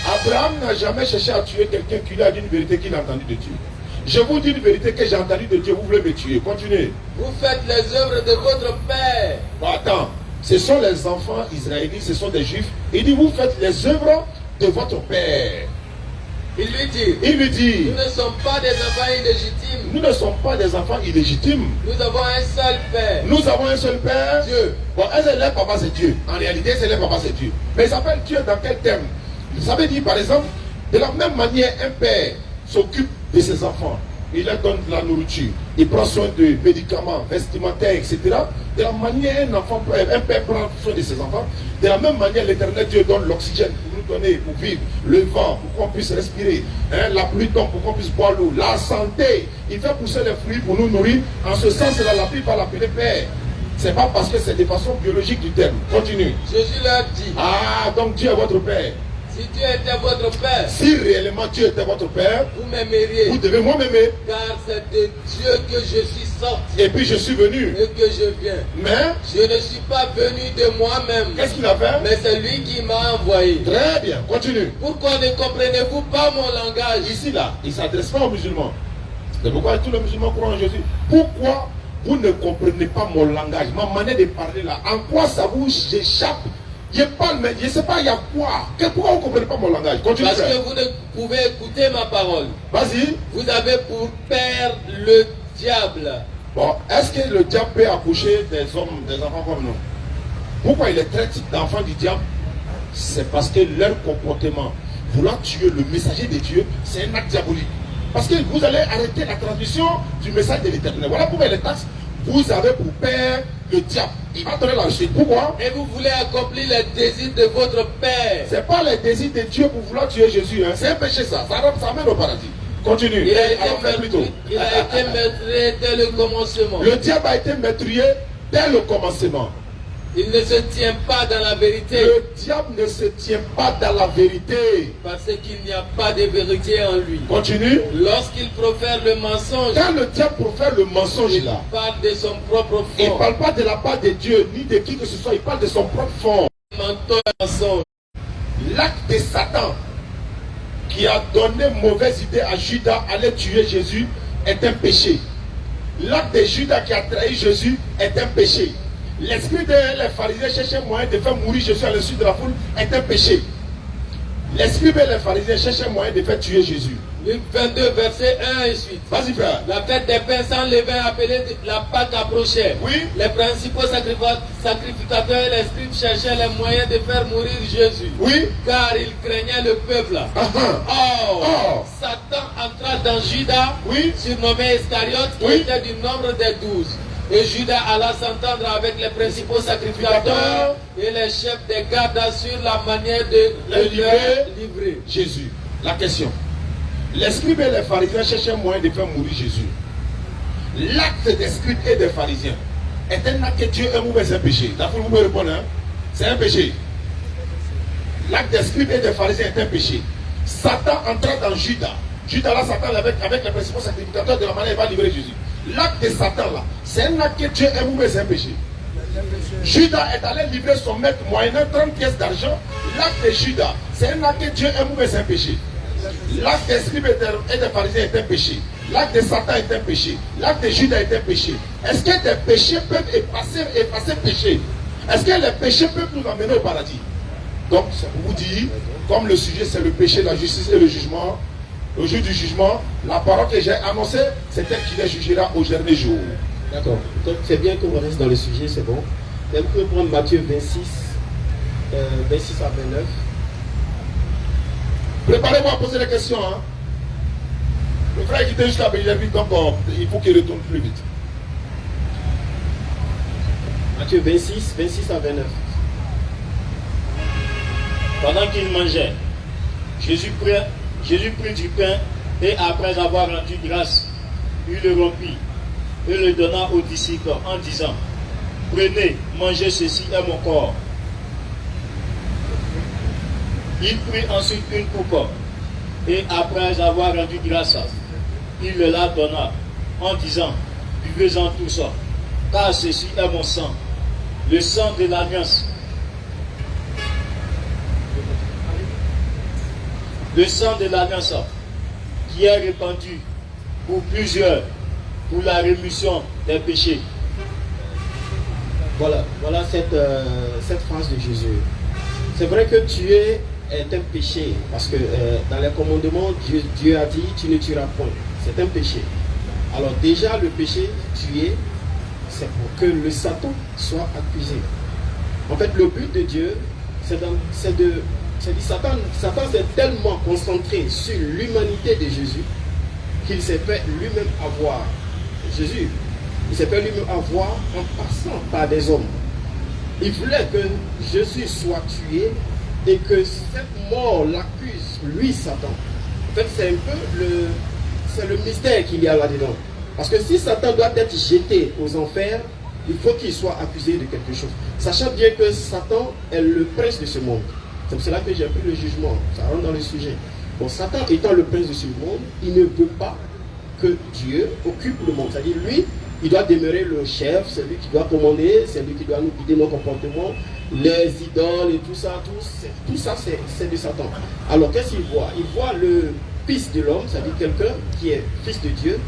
Abraham n'a jamais cherché à tuer quelqu'un qui lui a dit une vérité qu'il a entendue de Dieu. Je vous dis une vérité que j'ai entendue de Dieu, vous voulez me tuer. Continuez. Vous faites les œuvres de votre père. Bon, attends, ce sont les enfants israélites, ce sont des juifs. Il dit, vous faites les œuvres de votre père. Il lui dit, Nous nous ne sommes pas des enfants illégitimes. nous ne sommes pas des enfants illégitimes. Nous avons un seul père. Nous avons un seul père. Dieu. Bon, un seul papa, c'est Dieu. En réalité, c'est le papa, c'est Dieu. Mais il s'appelle Dieu dans quel terme? Ça veut dire, par exemple, de la même manière, un père s'occupe de ses enfants. Il leur donne de la nourriture. Il prend soin de médicaments, vestimentaires, etc. De la manière, un père prend soin de ses enfants. De la même manière, l'Éternel Dieu donne l'oxygène pour nous donner, pour vivre, le vent, pour qu'on puisse respirer, la pluie tombe, pour qu'on puisse boire l'eau, la santé. Il fait pousser les fruits pour nous nourrir. En ce sens-là, la Bible va l'appeler père. C'est pas parce que c'est de façon biologique du terme. Continue. Jésus leur dit, Ah, donc Dieu est votre père. si Dieu était votre père, Si réellement Dieu était votre père, vous m'aimeriez. vous devez moi m'aimer. Car c'est de Dieu que je suis sorti Et puis je suis venu. et que je viens. Mais, Je ne suis pas venu de moi-même, qu'est-ce qu'il a fait? mais c'est lui qui m'a envoyé. Très bien, continue. Pourquoi ne comprenez-vous pas mon langage? Ici, là, il ne s'adresse pas aux musulmans. C'est pourquoi tous les musulmans croient en Jésus. Pourquoi vous ne comprenez pas mon langage, ma manière de parler là? En quoi ça vous échappe? Je parle, mais je ne sais pas, il y a quoi? Pourquoi vous ne comprenez pas mon langage? Continue. Parce frère. que vous ne pouvez écouter ma parole. Vas-y. Vous avez pour père le diable. Bon, est-ce que le diable peut accoucher des hommes, des enfants comme nous? Pourquoi il les traite d'enfants du diable? C'est parce que leur comportement, vouloir tuer le messager de Dieu, c'est un acte diabolique. Parce que vous allez arrêter la transmission du message de l'Éternel. Voilà pourquoi les taxes, vous avez pour père le diable, il va donner la suite. Pourquoi? Et vous voulez accomplir les désirs de votre père. C'est pas les désirs de Dieu pour vouloir tuer Jésus. Hein. C'est un péché ça. Ça mène au paradis. Continue. Il a été meurtrier dès le commencement. Le diable a été meurtrier dès le commencement. Il ne se tient pas dans la vérité. Le diable ne se tient pas dans la vérité. Parce qu'il n'y a pas de vérité en lui. Continue. Lorsqu'il profère le mensonge, Quand le diable profère le mensonge il là, parle de son propre il ne fond. parle pas de la part de Dieu ni de qui que ce soit, il parle de son propre fond. Mensonge. L'acte de Satan qui a donné mauvaise idée à Judas aller tuer Jésus est un péché. L'acte de Judas qui a trahi Jésus est un péché. L'esprit des pharisiens cherchait moyen de faire mourir Jésus à l'insu de la foule est un péché. L'esprit des pharisiens cherchait moyen de faire tuer Jésus. Luc 22, verset 1 et suite. Vas-y frère. La fête des pains sans levain appelée la Pâque approchait. Oui. Les principaux sacrificateurs et les scribes cherchaient les moyens de faire mourir Jésus. Oui. Car ils craignaient le peuple. Or, Satan entra dans Judas, oui, surnommé Iscariote, qui oui, était du nombre des 12. Et Judas alla s'entendre avec les principaux sacrificateurs et les chefs des gardes sur la manière de le livrer. Jésus. La question. Les scribes et les pharisiens cherchaient moyen de faire mourir Jésus. L'acte des scribes et des pharisiens est un acte que Dieu aime ou c'est un péché? D'accord, vous pouvez répondre, hein? C'est un péché. L'acte des scribes et des pharisiens est un péché. Satan entra dans Judas. Judas là, Satan avec les principaux sacrificateurs de la manière il va livrer Jésus. L'acte de Satan là, c'est un acte que Dieu aime ou c'est un péché? Judas est allé livrer son maître moyennant 30 pièces d'argent. L'acte de Judas, c'est un acte que Dieu aime ou c'est un péché? L'acte des scribes et des pharisiens est un péché. L'acte de Satan est un péché. L'acte de Judas est un péché. Est-ce que des péchés peuvent effacer péché? Est-ce que les péchés peuvent nous amener au paradis? Donc, c'est pour vous dire, comme le sujet c'est le péché, la justice et le jugement, au jour du jugement, la parole que j'ai annoncée, c'est elle qui les jugera au dernier jour. D'accord. Donc, c'est bien qu'on reste dans le sujet, c'est bon. Et vous pouvez prendre Matthieu 26, 26 à 29. Préparez-vous à poser des questions. Hein. Le frère qui était jusqu'à Béjerville, donc il faut qu'il retourne plus vite. Matthieu 26, 26 à 29. Pendant qu'il mangeait, Jésus prit du pain et après avoir rendu grâce, il le rompit et le donna aux disciples en disant: Prenez, mangez, ceci est mon corps. Il prit ensuite une coupe et après avoir rendu grâce, il le la donna en disant: Buvez-en tous, car ceci est mon sang, le sang de l'alliance. Le sang de l'alliance qui est répandu pour plusieurs pour la rémission des péchés. Voilà cette phrase de Jésus. C'est vrai que tuer est un péché, parce que dans les commandements, Dieu a dit: tu ne tueras point. C'est un péché. Alors déjà, le péché, tuer, c'est pour que le Satan soit accusé. En fait, le but de Dieu, c'est Satan s'est tellement concentré sur l'humanité de Jésus qu'il s'est fait lui-même avoir. Jésus, il s'est fait lui-même avoir en passant par des hommes. Il voulait que Jésus soit tué et que cette mort l'accuse, lui, Satan. En fait, c'est un peu le mystère qu'il y a là-dedans. Parce que si Satan doit être jeté aux enfers, il faut qu'il soit accusé de quelque chose. Sachant bien que Satan est le prince de ce monde. C'est pour cela que j'ai pris le jugement. Ça rentre dans le sujet. Bon, Satan étant le prince de ce monde, il ne veut pas que Dieu occupe le monde. C'est-à-dire, lui, il doit demeurer le chef, c'est lui qui doit commander, c'est lui qui doit nous guider nos comportements, les idoles et tout ça, c'est de Satan. Alors, qu'est-ce qu'il voit? Il voit le fils de l'homme, c'est-à-dire quelqu'un qui est fils de Dieu,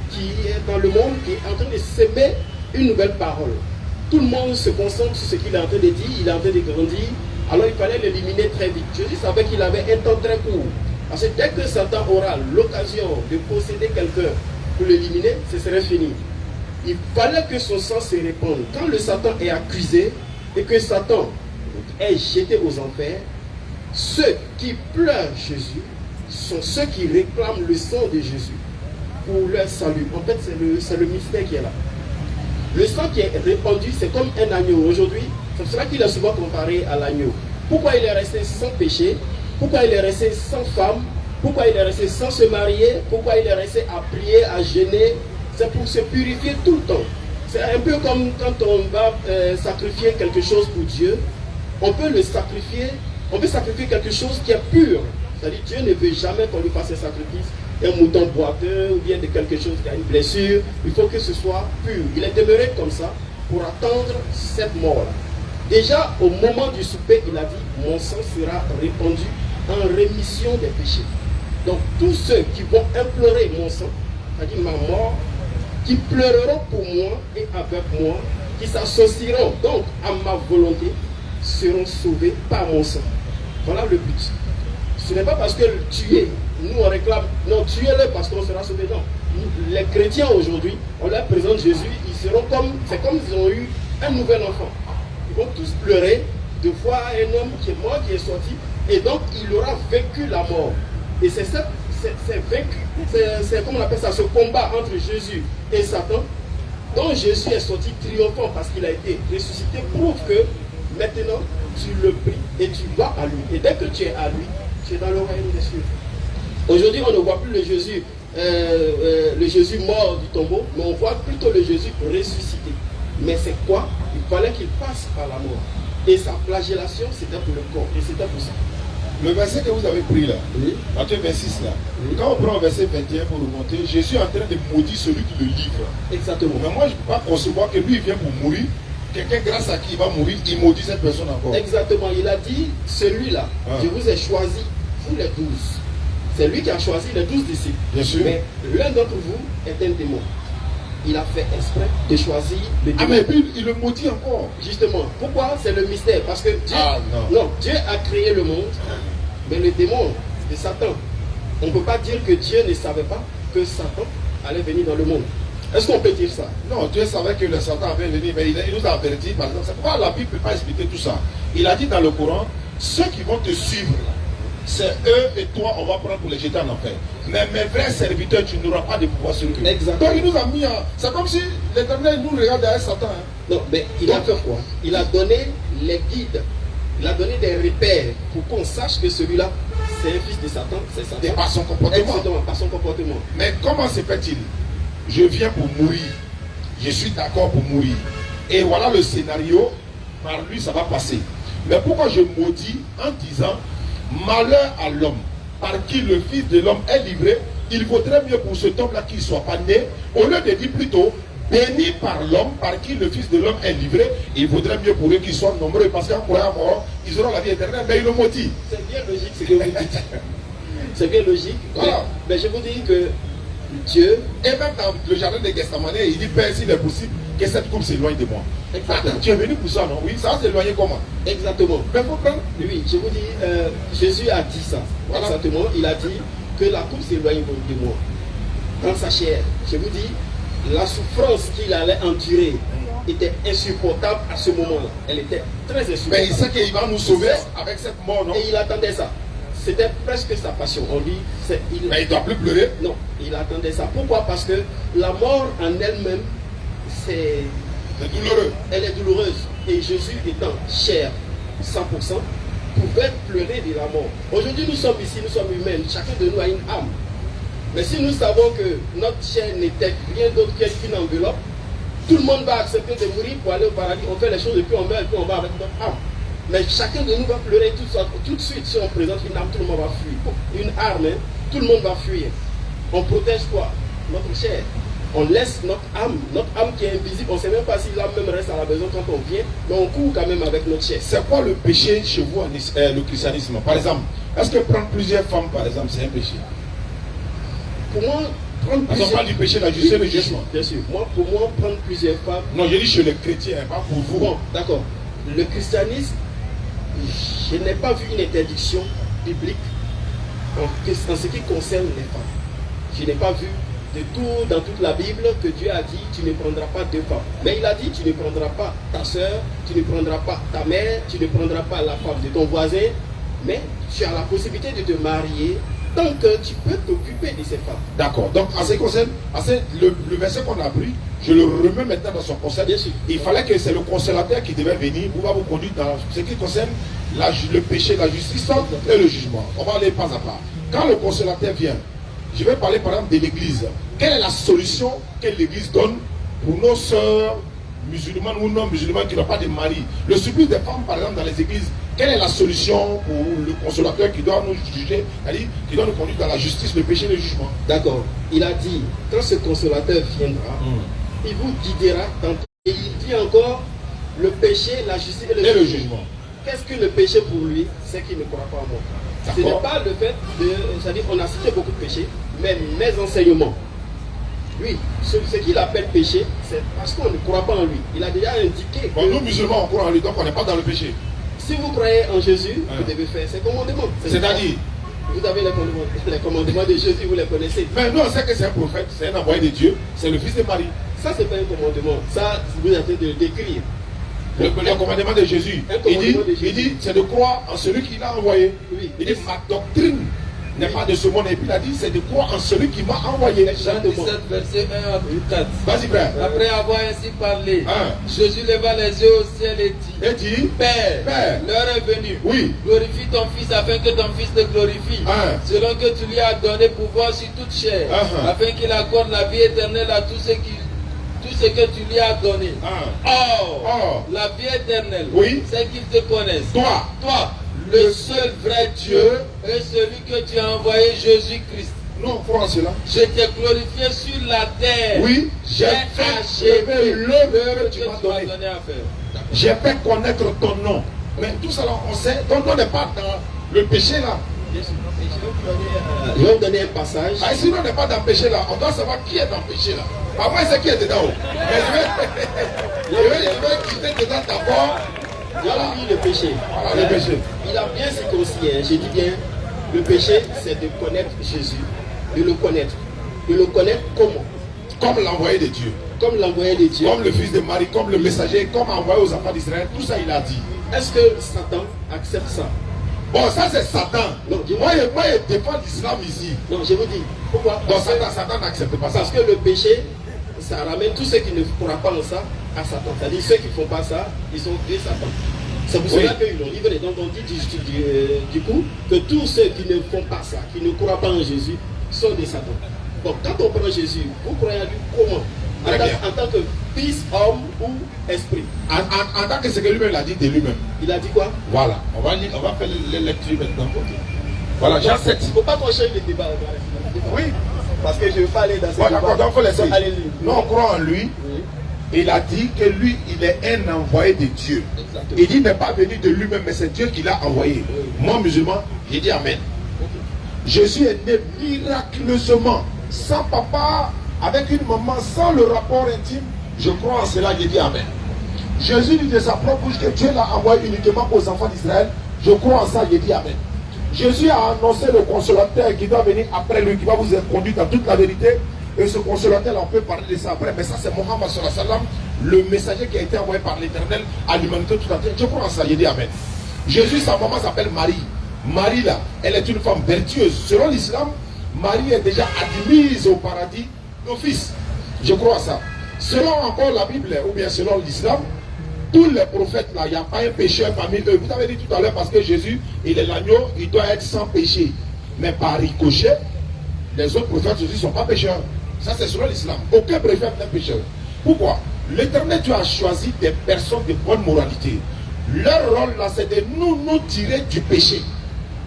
qui est dans le monde, qui est en train de s'aimer une nouvelle parole. Tout le monde se concentre sur ce qu'il est en train de dire, il est en train de grandir. Alors il fallait l'éliminer très vite. Jésus savait qu'il avait un temps très court. Parce que dès que Satan aura l'occasion de posséder quelqu'un pour l'éliminer, ce serait fini. Il fallait que son sang se répande. Quand le Satan est accusé et que Satan est jeté aux enfers, ceux qui pleurent Jésus sont ceux qui réclament le sang de Jésus pour leur salut. En fait, c'est le mystère qui est là. Le sang qui est répandu, c'est comme un agneau. Aujourd'hui, c'est pour cela qu'il est souvent comparé à l'agneau. Pourquoi il est resté sans péché? Pourquoi il est resté sans femme? Pourquoi il est resté sans se marier? Pourquoi il est resté à prier, à jeûner? C'est pour se purifier tout le temps. C'est un peu comme quand on va sacrifier quelque chose pour Dieu. On peut le sacrifier, on peut sacrifier quelque chose qui est pur. C'est-à-dire Dieu ne veut jamais qu'on lui fasse un sacrifice, un mouton boiteux ou bien de quelque chose qui a une blessure. Il faut que ce soit pur. Il est demeuré comme ça pour attendre cette mort-là. Déjà au moment du souper, il a dit, mon sang sera répandu en rémission des péchés. Donc tous ceux qui vont implorer mon sang, c'est-à-dire ma mort, qui pleureront pour moi et avec moi, qui s'associeront donc à ma volonté, seront sauvés par mon sang. Voilà le but. Ce n'est pas parce que tuer, nous on réclame, non, tuez-le parce qu'on sera sauvé. Non. Les chrétiens aujourd'hui, on leur présente Jésus, ils seront comme, c'est comme s'ils ont eu un nouvel enfant. Ils vont tous pleurer de voir un homme qui est mort, qui est sorti, et donc il aura vécu la mort. Et c'est ça, c'est comment on appelle ça, ce combat entre Jésus et Satan, dont Jésus est sorti triomphant parce qu'il a été ressuscité, prouve que maintenant tu le pries et tu vas à lui. Et dès que tu es à lui, tu es dans le royaume des cieux. Aujourd'hui, on ne voit plus le Jésus mort du tombeau, mais on voit plutôt le Jésus ressuscité. Mais c'est quoi? Il fallait qu'il passe par la mort. Et sa flagellation, c'était pour le corps. Et c'était pour ça. Le verset que vous avez pris là, Oui. Matthieu 26 là, Oui. quand on prend le verset 21 pour remonter, Jésus est en train de maudire celui qui le livre. Exactement. Mais moi je ne peux pas concevoir que lui il vient pour mourir, quelqu'un grâce à qui il va mourir, il maudit cette personne encore. Exactement. Il a dit, celui-là, Ah. je vous ai choisi, vous les 12. C'est lui qui a choisi les 12 disciples. Bien sûr. Mais l'un d'entre vous est un démon. Il a fait exprès de choisir le démon. Ah mais puis il le maudit encore. Justement, pourquoi? C'est le mystère. Parce que Dieu, non. Dieu a créé le monde, mais le démon de Satan, on ne peut pas dire que Dieu ne savait pas que Satan allait venir dans le monde. Est-ce qu'on peut dire ça? Non, Dieu savait que le Satan avait venu, mais il nous a averti, par exemple. C'est pourquoi la Bible ne peut pas expliquer tout ça. Il a dit dans le Coran, ceux qui vont te suivre, c'est eux et toi, on va prendre pour les jeter en enfer. Mais mes vrais serviteurs, tu n'auras pas de pouvoir sur eux. Exactement. Donc il nous a mis en... C'est comme si l'Éternel nous regarde derrière Satan. Hein. Non, mais il a fait quoi? Il a donné les guides, il a donné des repères pour qu'on sache que celui-là, c'est un fils de Satan, c'est Satan. Et par son comportement. Exactement, par son comportement. Mais comment se fait-il? Je viens pour mourir. Je suis d'accord pour mourir. Et voilà le scénario. Par lui, ça va passer. Mais pourquoi je maudis en disant malheur à l'homme par qui le Fils de l'homme est livré? Il vaudrait mieux pour cet homme-là qu'il ne soit pas né, au lieu de dire plutôt béni par l'homme par qui le Fils de l'homme est livré. Il vaudrait mieux pour eux qu'ils soient nombreux, parce qu'en croyant mort, ils auront la vie éternelle. Mais il le maudit. C'est bien logique ce que vous dites. C'est bien logique. Voilà. Mais je vous dis que Dieu, Et même dans le jardin de Gethsemane, il dit Père, s'il est possible, que cette coupe s'éloigne de moi. Exactement. Attends, tu es venu pour ça, non? Oui, ça va s'éloigner comment? exactement. Mais faut prendre. Oui, je vous dis, Jésus a dit ça. Voilà. Exactement. Il a dit que la coupe s'éloigne de moi. Dans sa chair. Je vous dis, la souffrance qu'il allait endurer était insupportable à ce moment-là. Elle était très insupportable. Mais il sait qu'il va nous sauver avec cette mort, non? Et il attendait ça. C'était presque sa passion. On dit, Mais il ne doit plus pleurer. non, il attendait ça. Pourquoi? Parce que la mort en elle-même, C'est douloureux. elle est douloureuse. Et Jésus étant chair 100%, pouvait pleurer de la mort. Aujourd'hui, nous sommes ici, nous sommes humains. Chacun de nous a une âme. Mais si nous savons que notre chair n'était rien d'autre qu'une enveloppe, tout le monde va accepter de mourir pour aller au paradis. On fait les choses et puis on meurt et puis on va avec notre âme. Mais chacun de nous va pleurer tout de suite. Si on présente une arme, tout le monde va fuir. Une arme, hein, tout le monde va fuir. On protège quoi? Notre chair. On laisse notre âme qui est invisible. On ne sait même pas si l'âme même reste à la maison quand on vient, mais on court quand même avec notre chair. C'est quoi le péché chez vous, le christianisme? Par exemple, est-ce que prendre plusieurs femmes, par exemple, c'est un péché? Pour moi, prendre Parce qu'on parle du péché, la justice et le bien sûr, jugement. bien sûr. Pour moi, prendre plusieurs femmes. Non, je dis chez les chrétiens, pas pour vous. Bon, d'accord. Le christianisme, je n'ai pas vu une interdiction biblique en ce qui concerne les femmes. Je n'ai pas vu dans toute la Bible que Dieu a dit tu ne prendras pas deux femmes. Mais il a dit tu ne prendras pas ta soeur, tu ne prendras pas ta mère, tu ne prendras pas la femme de ton voisin, mais tu as la possibilité de te marier tant que tu peux t'occuper de ces femmes. D'accord. Donc, en ce qui concerne, le verset qu'on a pris, je le remets maintenant dans son concept. Bien sûr. Il fallait que c'est le consolateur qui devait venir pour vous conduire dans ce qui concerne le péché, la justice et le jugement. On va aller pas à pas. Quand le consolateur vient, je vais parler par exemple de l'église. Quelle est la solution que l'église donne pour nos sœurs musulmanes ou non musulmanes qui n'ont pas de mari? Le supplice des femmes, par exemple, dans les églises, quelle est la solution pour le consolateur qui doit nous juger, c'est-à-dire qui doit nous conduire dans la justice, le péché et le jugement? D'accord. Il a dit, quand ce consolateur viendra, il vous guidera dans tout. Et il dit encore, le péché, la justice et le jugement. Qu'est-ce que le péché pour lui? C'est qu'il ne croit pas en moi. Ce n'est pas le fait de... C'est-à-dire, on a cité beaucoup de péchés, mais mes enseignements. Lui, ce qu'il appelle péché, c'est parce qu'on ne croit pas en lui. Il a déjà indiqué que... Nous, musulmans, on croit en lui, donc on n'est pas dans le péché. Si vous croyez en Jésus, vous devez faire ses commandements. C'est-à-dire, vous avez les commandements de Jésus, vous les connaissez. Mais nous, on sait que c'est un prophète, c'est un envoyé de Dieu, c'est le fils de Marie. Ça, c'est pas un commandement. Ça, vous êtes en train de le décrire. Le commandement de Jésus, il dit, c'est de croire en celui qui l'a envoyé. Oui. Il dit, ma doctrine n'est pas de ce monde. Et puis il a dit, c'est de croire en celui qui m'a envoyé. Jean 17, verset 1 à 4. Vas-y, frère. Après avoir ainsi parlé, Jésus leva les yeux au ciel et dit, Père, l'heure est venue. Oui. Glorifie ton Fils afin que ton Fils te glorifie. Selon que tu lui as donné pouvoir sur toute chair, afin qu'il accorde la vie éternelle à tous ceux que tu lui as donné. Or, la vie éternelle, c'est qu'ils te connaissent. Toi, le seul vrai Dieu et celui que tu as envoyé, Jésus-Christ. Non, crois cela. Je t'ai glorifié sur la terre. Oui, j'ai achevé l'œuvre que tu m'as donné à faire. J'ai fait connaître ton nom. Mais tout ça, on sait, ton nom n'est pas dans le péché là. Je vais vous donner un passage. Si on n'est pas dans le péché là, on doit savoir qui est dans le péché là. Après, c'est qui est dedans. Mais je vais quitter dedans d'abord. Voilà le péché. Voilà le péché. Il a bien circoncis. J'ai dit bien, le péché, c'est de connaître Jésus. De le connaître. De le connaître comment? Comme l'envoyé de Dieu. Comme l'envoyé de Dieu. Comme le fils de Marie, comme le messager, comme envoyé aux enfants d'Israël. Tout ça, il a dit. Est-ce que Satan accepte ça? Bon, ça c'est Satan. Non, moi, je défends l'islam ici. Non, je vous dis. Pourquoi? Donc Satan n'accepte pas ça. Parce que le péché, ça ramène tous ceux qui ne croient pas en ça à Satan. C'est-à-dire ceux qui ne font pas ça, ils sont de Satan. C'est pour cela qu'ils l'ont livré. Donc on dit du coup que tous ceux qui ne font pas ça, qui ne croient pas en Jésus, sont des Satan. Bon, quand on prend Jésus, vous croyez à lui comment? En tant que fils, homme ou esprit. En tant que ce que lui-même a dit de lui-même. Il a dit quoi? Voilà. On va faire les lectures maintenant. Voilà, Jean 7. Il ne faut pas qu'on change le débat. Oui. Parce que je ne veux pas aller dans ce débat. D'accord, donc il faut laisser. Allez-y. Nous, on croit en lui. Oui. Il a dit que lui, il est un envoyé de Dieu. Exactement. Il dit, il n'est pas venu de lui-même, mais c'est Dieu qui l'a envoyé. Oui. Moi, musulman, j'ai dit Amen. Okay. Jésus est né miraculeusement, sans papa, avec une maman, sans le rapport intime. Je crois en cela, j'ai dit Amen. Jésus dit de sa propre bouche que Dieu l'a envoyé uniquement aux enfants d'Israël. Je crois en ça, j'ai dit Amen. Jésus a annoncé le consolateur qui doit venir après lui, qui va vous conduire dans toute la vérité. Et ce consolateur, on peut parler de ça après, mais ça c'est Mohammed sallallahu alayhi wa sallam, le messager qui a été envoyé par l'Éternel à l'humanité tout entière. Je crois en ça, j'ai dit Amen. Jésus, sa maman s'appelle Marie. Marie là, elle est une femme vertueuse. Selon l'islam, Marie est déjà admise au paradis d'office. Je crois à ça. Selon encore la Bible, ou bien selon l'islam, tous les prophètes là, il n'y a pas un pécheur parmi eux. Vous avez dit tout à l'heure, parce que Jésus, il est l'agneau, il doit être sans péché. Mais par ricochet, les autres prophètes aussi ne sont pas pécheurs. Ça c'est selon l'islam. Aucun prophète n'est pécheur. Pourquoi? L'Éternel, tu as choisi des personnes de bonne moralité. Leur rôle là, c'est de nous tirer du péché.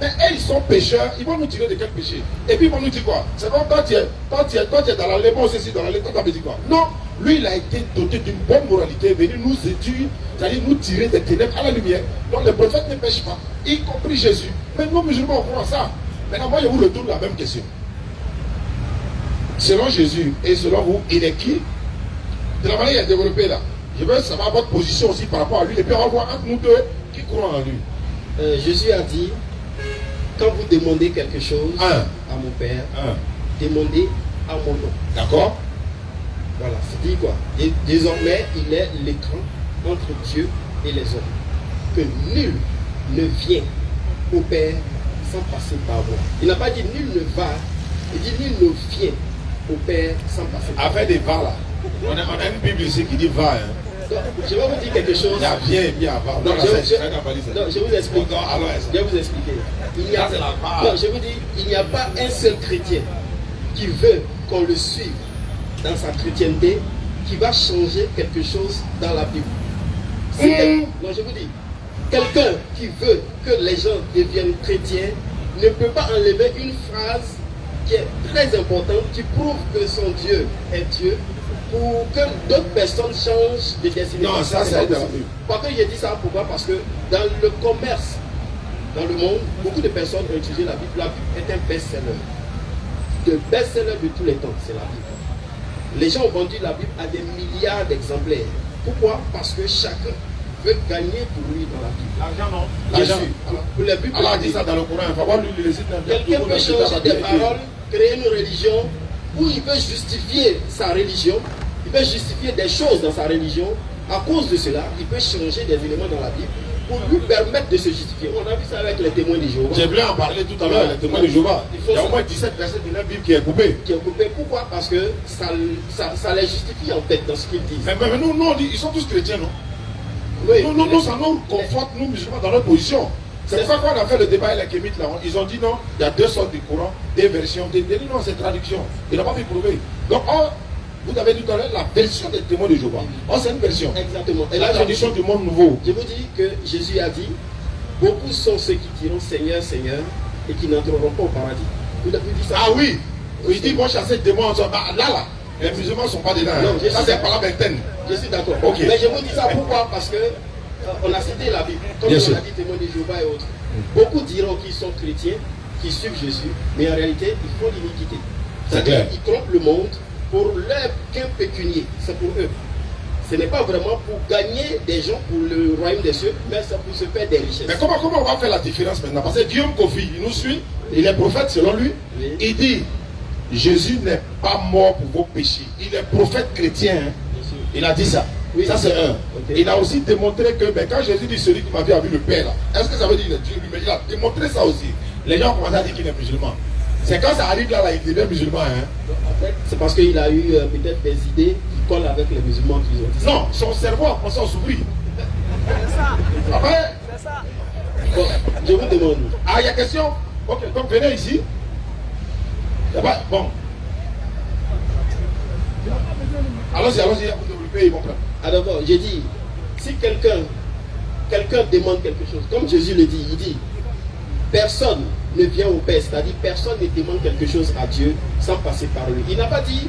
Mais eux, ils sont pécheurs, ils vont nous tirer de quel péché? Et puis ils vont nous dire quoi? C'est comme quand tu es dans la lait, moi aussi dans la lait, toi tu me dis quoi? Non, lui il a été doté d'une bonne moralité, venu nous étudier, c'est-à-dire nous tirer des ténèbres à la lumière. Donc les prophètes ne pêchent pas, y compris Jésus. Mais nous musulmans, on croit ça. Maintenant, moi je vous retourne la même question. Selon Jésus et selon vous, il est qui? De la manière qu'il est développé là. Je veux savoir votre position aussi par rapport à lui. Et puis on va voir entre nous deux qui croient en lui. Jésus a dit, quand vous demandez quelque chose à mon Père, demandez à mon nom. D'accord? Voilà, c'est dit quoi? Et désormais, il est l'écran entre Dieu et les hommes. Que nul ne vient au Père sans passer par moi. Il n'a pas dit nul ne va, il dit nul ne vient au Père sans passer par moi. Avec des va là. On a une Bible ici qui dit va. Hein. Donc, je vais vous dire quelque chose. Il y a bien et bien avant. Donc, je vous explique. Je vais vous expliquer. Je vous dis, il n'y a pas un seul chrétien qui veut qu'on le suive dans sa chrétienté, qui va changer quelque chose dans la Bible. Non, je vous dis, quelqu'un qui veut que les gens deviennent chrétiens ne peut pas enlever une phrase qui est très importante, qui prouve que son Dieu est Dieu, pour que d'autres personnes changent de destinée. Non, ça c'est dans la Bible. Pourquoi j'ai dit ça? Pourquoi? Parce que dans le commerce, dans le monde, beaucoup de personnes ont utilisé la Bible. La Bible est un best-seller. Le best-seller de tous les temps, c'est la Bible. Les gens ont vendu la Bible à des milliards d'exemplaires. Pourquoi? Parce que chacun veut gagner pour lui dans la Bible. L'argent non. Jésus, pour la Bible, Allah dit ça dans le Coran. Il faut voir lui les quelqu'un peut changer des paroles, créer une religion où il peut justifier sa religion, il peut justifier des choses dans sa religion. À cause de cela, il peut changer des éléments dans la Bible pour lui permettre de se justifier. On a vu ça avec les témoins de Jéhovah. J'ai voulu en parler tout à l'heure, les témoins de Jéhovah. Il y a au moins 17 versets de la Bible qui est coupé. Qui est coupé. Pourquoi? Parce que ça les justifie en fait dans ce qu'ils disent. Mais nous, on dit, ils sont tous chrétiens, non? Oui, nous, ça nous conforte, nous musulmans, dans notre position. C'est pour ça qu'on a fait le débat avec les kémites là. Ils ont dit non, il y a deux sortes de Coran, des versions, non, c'est traduction. Ils n'ont pas pu prouver. Donc, vous avez dit tout à l'heure la version des témoins de Jéhovah. C'est une version. Exactement. Et la tradition du monde nouveau. Je vous dis que Jésus a dit, beaucoup sont ceux qui diront Seigneur, Seigneur, et qui n'entreront pas au paradis. Vous avez dit ça? Ah oui. Il dit, moi chasser des démons. Là, les musulmans ne sont pas dedans. Non, ça, c'est par la vingtaine. Je suis d'accord. Okay. Mais je vous dis ça pourquoi? Parce que on a cité la Bible, comme on a dit témoins de Jéhovah et autres. Beaucoup diront qu'ils sont chrétiens, qu'ils suivent Jésus, mais en réalité, ils font l'iniquité. C'est-à-dire qu'ils trompent le monde pour leur gain pécunier. C'est pour eux. Ce n'est pas vraiment pour gagner des gens pour le royaume des cieux, mais c'est pour se faire des richesses. Mais comment on va faire la différence maintenant? Parce que Guillaume Kofi, il nous suit, il est prophète selon lui. Oui. Il dit, Jésus n'est pas mort pour vos péchés. Il est prophète chrétien. Hein. Il a dit ça. Oui, ça c'est un. Okay. Il a aussi démontré que quand Jésus dit celui qui m'a vu a vu le Père là, est-ce que ça veut dire qu'il est Dieu? Mais il a démontré ça aussi. Les gens ont commencé à dire qu'il est musulman. C'est quand ça arrive là, il devient musulman. Hein. En fait, c'est parce qu'il a eu peut-être des idées qui collent avec les musulmans qu'ils ont dit. Non, son cerveau a commencé à s'ouvrir. C'est ça. Après, c'est ça. Bon, je vous demande. Ah, il y a question? Ok, donc venez ici. Bon. Allons-y, vous développez, ils vont prendre. Alors bon, j'ai dit, si quelqu'un demande quelque chose, comme Jésus le dit, il dit, personne ne vient au Père, c'est-à-dire personne ne demande quelque chose à Dieu sans passer par lui. Il n'a pas dit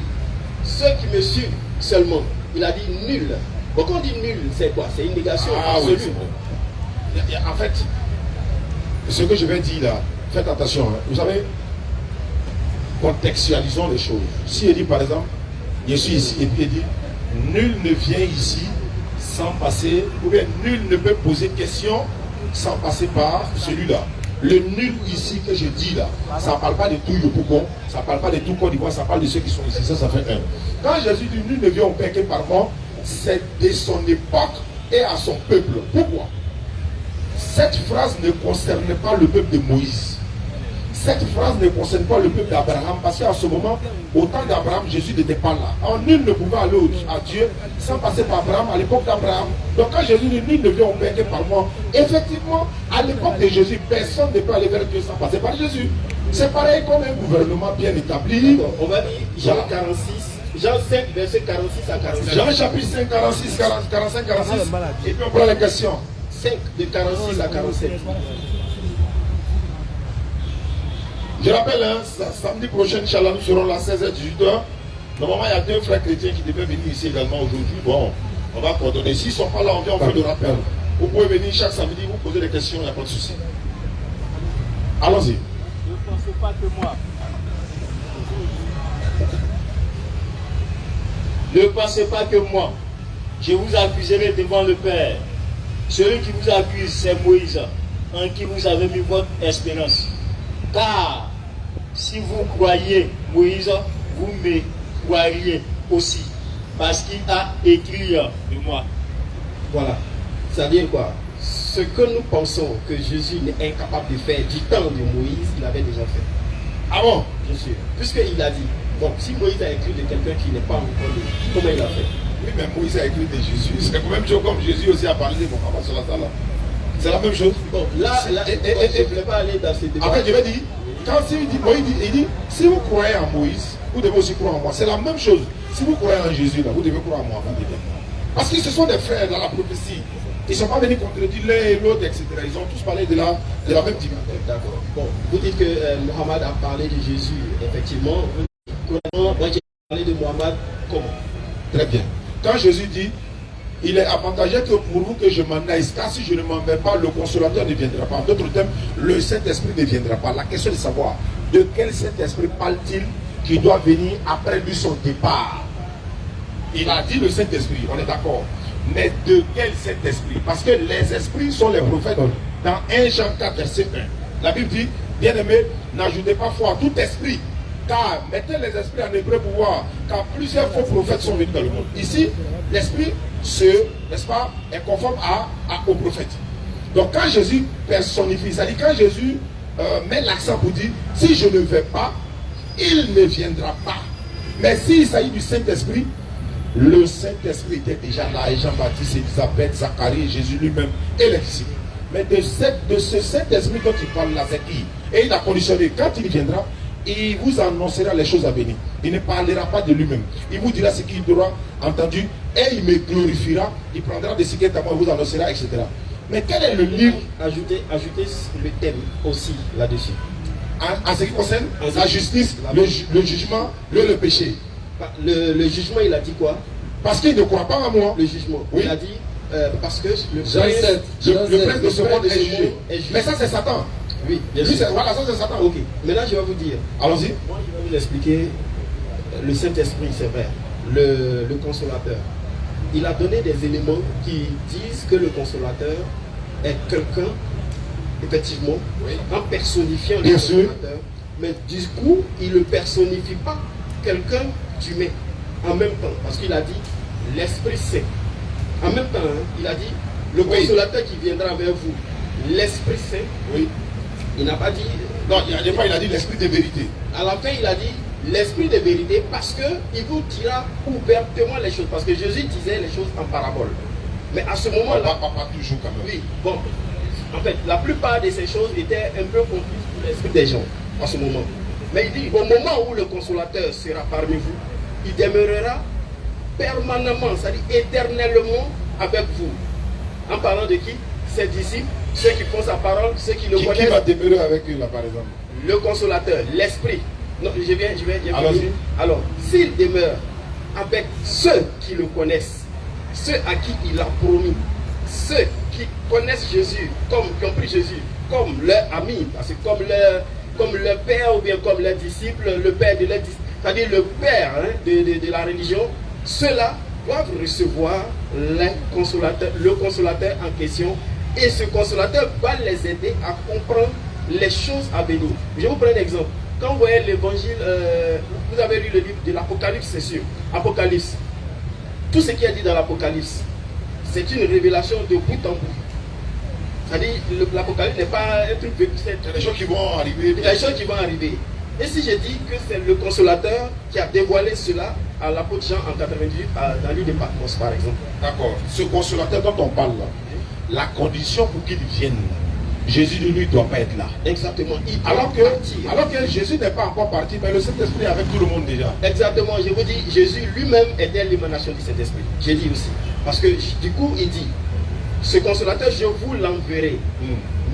ceux qui me suivent seulement, il a dit nul. Bon, quand on dit nul, c'est quoi? C'est une négation absolue. Oui, en fait, ce que je vais dire là, faites attention, hein. Vous savez, contextualisons les choses. Si il dit par exemple, je suis ici et puis il dit, nul ne vient ici sans passer, ou bien nul ne peut poser question sans passer par celui-là. Le nul ici que je dis là, ça ne parle pas de tout Yopougon, ça ne parle pas de tout Côte d'Ivoire, ça parle de ceux qui sont ici, ça fait un. Quand Jésus dit nul ne vient au Père que par moi, c'est de son époque et à son peuple. Pourquoi? Cette phrase ne concerne pas le peuple de Moïse. Cette phrase ne concerne pas le peuple d'Abraham, parce qu'à ce moment, au temps d'Abraham, Jésus n'était pas là. Alors, nul ne pouvait aller à Dieu sans passer par Abraham à l'époque d'Abraham. Donc quand Jésus dit nul ne vient au Père que par moi, effectivement, à l'époque de Jésus, personne ne peut aller vers Dieu sans passer par Jésus. C'est pareil comme un gouvernement bien établi. On va dire Jean 46, Jean 5, verset 46 à 47. Jean chapitre 5, 46, 45, 46. Et puis on prend les questions. 5 de 46 à 47. Je rappelle, hein, samedi prochain, Inch'Allah, nous serons là 16h-18h. Normalement, il y a deux frères chrétiens qui devaient venir ici également aujourd'hui. Bon, on va coordonner. S'ils ne sont pas là, on vient, on fait le rappel. Vous pouvez venir chaque samedi, vous poser des questions, il n'y a pas de souci. Allons-y. Ne pensez pas que moi. Ne pensez pas que moi, je vous accuserai devant le Père. Celui qui vous accuse, c'est Moïse, en qui vous avez mis votre espérance. Car si vous croyez Moïse, vous me croiriez aussi, parce qu'il a écrit de moi. Voilà. C'est-à-dire quoi? ce que nous pensons que Jésus est incapable de faire du temps de Moïse, il avait déjà fait. Ah bon? Bien sûr. Puisqu'il a dit, bon, si Moïse a écrit de quelqu'un qui n'est pas encore né, comment il a fait? Oui, mais Moïse a écrit de Jésus. C'est la même chose comme Jésus aussi a parlé de Mohammed sur la salle. C'est la même chose. Bon, là je ne voulais pas aller dans ces débats. En fait, je vais dire, quand il dit, Moïse dit, il dit, si vous croyez en Moïse, vous devez aussi croire en moi. C'est la même chose. Si vous croyez en Jésus, là, vous devez croire en moi. Parce que ce sont des frères dans la prophétie. Ils ne sont pas venus contredire l'un et l'autre, etc. Ils ont tous parlé de la même dimension. D'accord. Bon, vous dites que Mohammed a parlé de Jésus, effectivement. Moi, j'ai parlé de Mohammed comment? Très bien. Quand Jésus dit, il est avantageux que pour vous que je m'en aille, car si je ne m'en vais pas, le consolateur ne viendra pas. En d'autres termes, le Saint-Esprit ne viendra pas. La question est de savoir de quel Saint-Esprit parle-t-il qui doit venir après lui son départ. Il a dit le Saint-Esprit, on est d'accord. Mais de quel Saint-Esprit? Parce que les esprits sont les prophètes. Dans 1 Jean 4, verset 1, la Bible dit, bien-aimé, n'ajoutez pas foi à tout esprit, car mettez les esprits en hébreu pour voir, car plusieurs faux prophètes sont venus dans le monde. Ici, l'esprit, n'est-ce pas, est conforme aux prophètes. Donc quand Jésus personnifie, c'est-à-dire quand Jésus met l'accent pour dire, si je ne vais pas, il ne viendra pas. Mais s'il s'agit du Saint-Esprit, le Saint-Esprit était déjà là, et Jean-Baptiste, Élisabeth, Zacharie, Jésus lui-même, et les disciples. Mais de ce Saint-Esprit dont il parle là, c'est qui? Et il a conditionné, quand il viendra, il vous annoncera les choses à venir. Il ne parlera pas de lui-même. Il vous dira ce qu'il aura entendu, et il me glorifiera, il prendra des secrets à moi, il vous annoncera, etc. Mais quel est le livre? Ajoutez le thème aussi là-dessus. En ce qui concerne la justice, le jugement, le péché. Le jugement, il a dit quoi? Parce qu'il ne croit pas en moi. Le jugement. Oui. Il a dit parce que le prince de ce monde est jugé. Mais ça, c'est Satan. Oui, bien sûr. Voilà, ça, c'est Satan. Ok. Maintenant, je vais vous dire. Allons-y. Moi, je vais vous expliquer. Le Saint-Esprit, c'est vrai. Le consolateur. Il a donné des éléments qui disent que le consolateur est quelqu'un, effectivement, oui, en personnifiant le consolateur. Mais du coup, il ne personnifie pas quelqu'un d'humain en même temps. Parce qu'il a dit l'Esprit Saint. En même temps, hein, il a dit le consolateur qui viendra vers vous. L'Esprit Saint. Oui. Il n'a pas dit. Non, des fois, il a dit l'Esprit de vérité. À la fin, il a dit l'Esprit de vérité parce qu'il vous dira ouvertement les choses. Parce que Jésus disait les choses en parabole. Mais à ce moment-là. Pas toujours quand même. Oui, bon. En fait, la plupart de ces choses étaient un peu comprises pour l'esprit des gens à ce moment. Mais il dit, au moment où le consolateur sera parmi vous, il demeurera permanemment, c'est-à-dire éternellement avec vous. En parlant de qui? Ses disciples, ceux qui font sa parole, ceux qui le connaissent. Qui va demeurer avec eux là par exemple? Le consolateur, l'esprit. Non, je viens. Alors, s'il demeure avec ceux qui le connaissent, ceux à qui il a promis, ceux qui connaissent Jésus, qui ont pris Jésus comme leur ami, parce que comme leur père ou bien comme leurs disciples, le père de leurs disciples, c'est-à-dire le père de la religion, ceux-là doivent recevoir le consolateur en question, et ce consolateur va les aider à comprendre les choses à venir. Je vous prends un exemple. Quand vous voyez l'évangile, vous avez lu le livre de l'Apocalypse, c'est sûr. Apocalypse. Tout ce qui est dit dans l'Apocalypse, c'est une révélation de bout en bout. C'est-à-dire, l'Apocalypse n'est pas un truc vécu. Il y a des choses qui vont arriver. Il y a des choses qui vont arriver. Et si je dis que c'est le consolateur qui a dévoilé cela à l'apôtre Jean en 98 dans l'île de Patmos, par exemple. D'accord. Ce consolateur dont on parle là, la condition pour qu'il vienne, Jésus de lui ne doit pas être là. Exactement. Alors que Jésus n'est pas encore parti, mais le Saint-Esprit est avec tout le monde déjà. Exactement. Je vous dis, Jésus lui-même était l'émanation du Saint-Esprit. J'ai dit aussi. Parce que du coup, il dit, ce consolateur, je vous l'enverrai.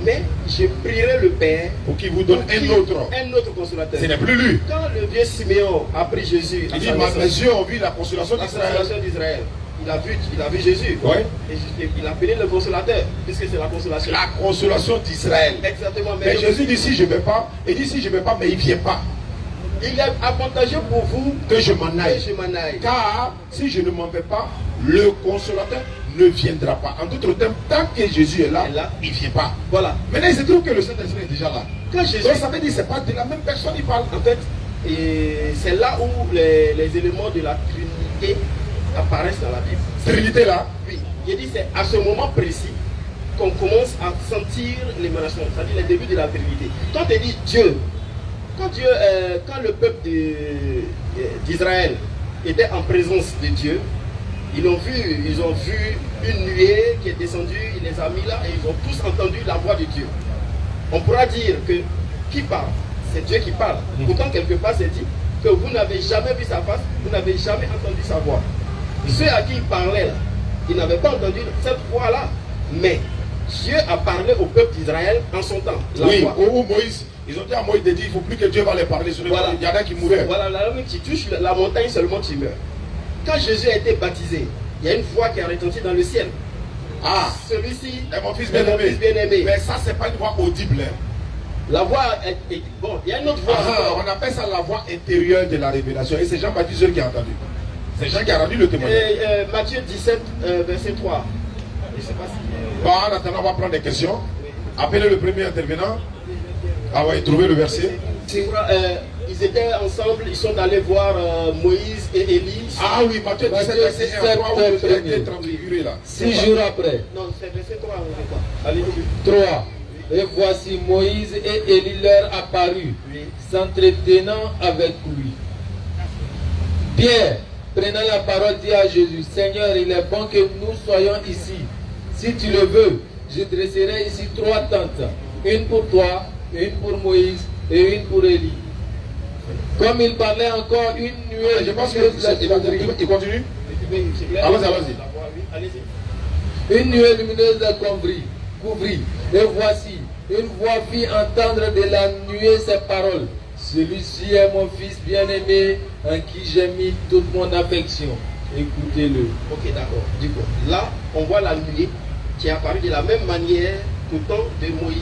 Mais je prierai le Père pour qu'il vous donne un autre consolateur. Ce n'est plus lui. Quand le vieux Siméon a pris Jésus, il dit, mes yeux ont vu la consolation d'Israël. Il a vu Jésus. Ouais. Et il a appelé le consolateur, puisque c'est la consolation. La consolation d'Israël. Exactement. Mais Jésus dit, si je ne vais pas, il dit, si je ne vais pas, mais il ne vient pas. Il est avantageux pour vous que je m'en aille. Car si je ne m'en vais pas, le consolateur ne viendra pas. En d'autres termes, tant que Jésus est là, il ne vient pas. Voilà. Maintenant, il se trouve que le Saint-Esprit est déjà là. Quand Jésus... Donc ça veut dire que ce n'est pas de la même personne il parle. En fait, c'est là où les éléments de la Trinité apparaissent dans la Bible. Trinité là? Oui. J'ai dit c'est à ce moment précis qu'on commence à sentir l'émanation, c'est-à-dire les débuts de la vérité. Quand on dit Dieu, quand le peuple d'Israël était en présence de Dieu, ils ont vu une nuée qui est descendue, il les a mis là et ils ont tous entendu la voix de Dieu. On pourra dire que qui parle? C'est Dieu qui parle. Pourtant, quelque part, c'est dit que vous n'avez jamais vu sa face, vous n'avez jamais entendu sa voix. Ceux à qui il parlait là, ils n'avaient pas entendu cette voix-là, mais Dieu a parlé au peuple d'Israël en son temps. Oui, au Moïse, ils ont dit à Moïse de dire il ne faut plus que Dieu va les parler. Voilà. Il y en a qui mouraient. Voilà, là, tu touches la montagne seulement, tu meurs. Quand Jésus a été baptisé, il y a une voix qui a retenti dans le ciel. Ah, celui-ci est mon fils bien-aimé. Mais ça, c'est pas une voix audible. Hein. La voix est bon, il y a une autre voix. On appelle ça la voix intérieure de la révélation. Et c'est Jean-Baptiste qui a entendu. C'est Jean qui a rendu le témoignage. Matthieu 17, verset 3. Je ne sais pas si. Bon, en attendant, on va prendre des questions. Appelez le premier intervenant. Ah ouais, trouver le verset. Ils étaient ensemble, ils sont allés voir Moïse et Élie. Ah oui, Matthieu 17, verset 1, 3, où vous avez été transfiguré là. 6 jours après. Non, c'est verset 3, on est quoi? Allez-y. 3. Et voici Moïse et Élie leur apparut, s'entretenant avec lui. Pierre, prenant la parole, dit à Jésus, Seigneur, il est bon que nous soyons ici. Si tu le veux, je dresserai ici 3 tentes, une pour toi, une pour Moïse et une pour Élie. Comme il parlait encore, une nuée. Je pense qu'il continue. Allez-y. Une nuée lumineuse la couvrit. Et voici, une voix fit entendre de la nuée ces paroles. Celui-ci est mon fils bien-aimé, en qui j'ai mis toute mon affection. Écoutez-le. Ok, d'accord. Du coup, là, on voit la nuée qui est apparue de la même manière qu'au temps de Moïse.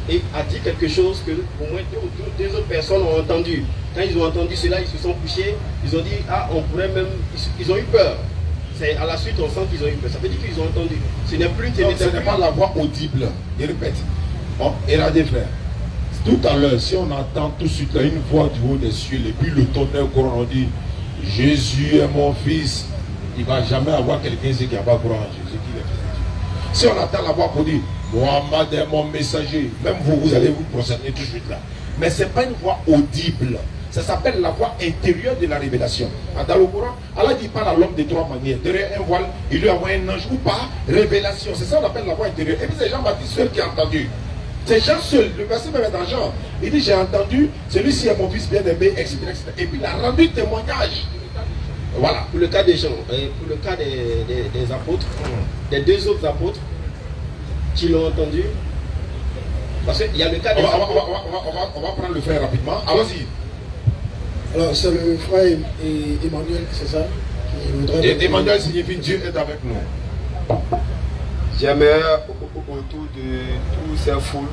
Et a dit quelque chose que au moins deux autres personnes ont entendu. Quand ils ont entendu cela, ils se sont couchés. Ils ont dit, ah, on pourrait même... Ils ont eu peur. C'est à la suite, on sent qu'ils ont eu peur. Ça veut dire qu'ils ont entendu. Ce n'est plus... Ce n'est pas la voix audible. Je répète. Bon, et là, des frères. Tout à l'heure, si on entend tout de suite là, une voix du haut des cieux, et puis le tonnerre qu'on dit, Jésus est mon fils, il ne va jamais avoir quelqu'un ici qui n'a pas croire en Jésus, qui est fils de Dieu. Si on entend la voix pour dire, Mohammed est mon messager, même vous allez vous prosterner tout de suite là. Mais ce n'est pas une voix audible. Ça s'appelle la voix intérieure de la révélation. Dans le Coran, Allah dit parle à l'homme de 3 manières. Derrière un voile, il lui envoie un ange ou pas, révélation. C'est ça qu'on appelle la voix intérieure. Et puis c'est Jean-Baptiste seul qui a entendu. C'est Jean seul. Le verset même est dans Jean. Il dit, j'ai entendu, celui-ci est mon fils bien-aimé, etc., etc. Et puis il a rendu témoignage. Voilà. Pour le cas des gens, pour le cas des apôtres, des 2 autres apôtres qui l'ont entendu, parce qu'il y a le cas des apôtres. On va prendre le frère rapidement. Allons-y. Alors, c'est le frère Emmanuel, c'est ça? Emmanuel signifie Dieu est avec nous. J'aimerais autour de tous ces foules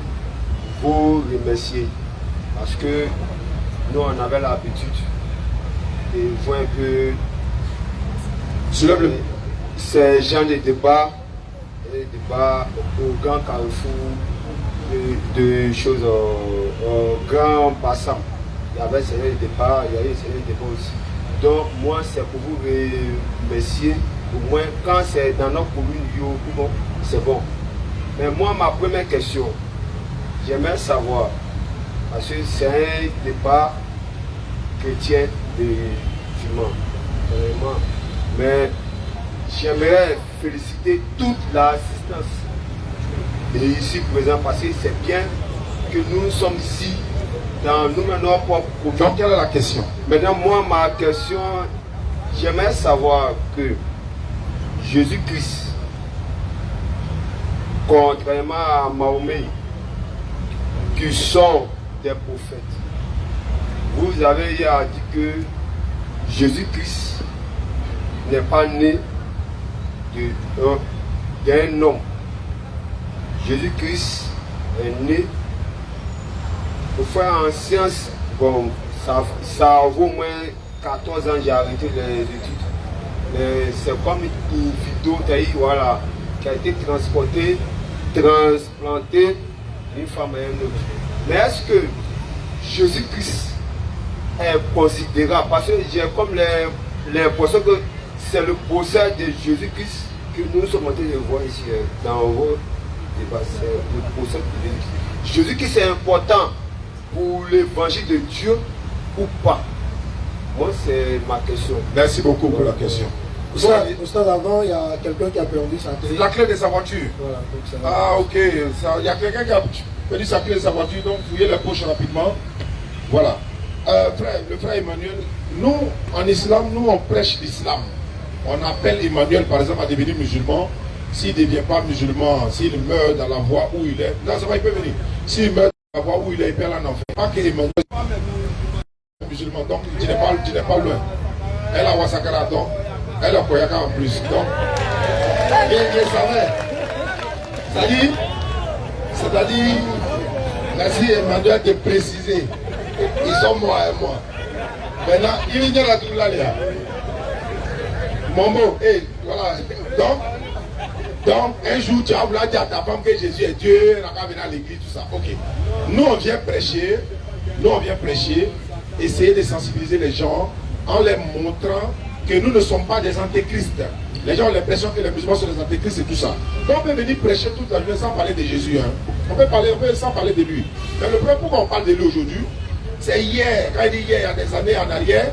vous remercier parce que nous on avait l'habitude de voir un peu ces gens de débat au grand carrefour de choses au grand passant. Il y avait ces débats, il y avait ces débats aussi. Donc moi c'est pour vous remercier. Au moins quand c'est dans notre commune, c'est bon. Mais moi ma première question, j'aimerais savoir, parce que c'est un débat chrétien de musulman, vraiment. Mais j'aimerais féliciter toute l'assistance et ici présent parce que c'est bien que nous sommes ici dans notre propre commune. Donc quelle est la question? Maintenant moi ma question, j'aimerais savoir que Jésus-Christ, contrairement à Mahomet, qui sont des prophètes, vous avez dit que Jésus-Christ n'est pas né d'un homme. Jésus-Christ est né, pour faire en science, bon, ça vaut au moins 14 ans, j'ai arrêté les études. C'est comme une vidéo voilà, qui a été transplantée d'une femme à une autre. Mais est-ce que Jésus-Christ est considérable? Parce que j'ai comme l'impression que c'est le procès de Jésus-Christ que nous sommes en train de voir ici dans débat, c'est le procès de Jésus-Christ. Jésus-Christ, c'est important pour l'évangile de Dieu ou pas? Moi, c'est ma question. Merci beaucoup pour la question. Au stade avant, il y a quelqu'un qui a perdu sa clé. La clé de sa voiture. Voilà, donc ça va. Ah, ok. Il y a quelqu'un qui a perdu sa clé de sa voiture, donc fouillez la poche rapidement. Voilà. Le frère Emmanuel, nous, en islam, nous, on prêche l'islam. On appelle Emmanuel, par exemple, à devenir musulman. S'il ne devient pas musulman, s'il meurt dans la voie où il est, non, ça va, il peut venir. S'il meurt dans la voie où il est, il perd en enfer. Pas que Emmanuel est musulman, donc tu n'es pas loin. Elle a Wasakara, donc elle a Koyaka en plus. Donc, il savait. C'est-à-dire, merci Emmanuel de préciser. Ils sont moi et moi. Maintenant, il y a la douleur là. Mon mot, et voilà. Donc, un jour, tu as voulu dire à ta femme que Jésus est Dieu, elle n'a pas venu à l'église, tout ça. Ok. Nous, on vient prêcher, essayer de sensibiliser les gens en leur montrant que nous ne sommes pas des antéchrists. Les gens ont l'impression que les musulmans sont des antéchrists et tout ça. Donc, on peut venir prêcher toute la journée sans parler de Jésus. Hein. On peut sans parler de lui. Mais le problème, pourquoi on parle de lui aujourd'hui, c'est hier, quand il dit hier, il y a des années en arrière,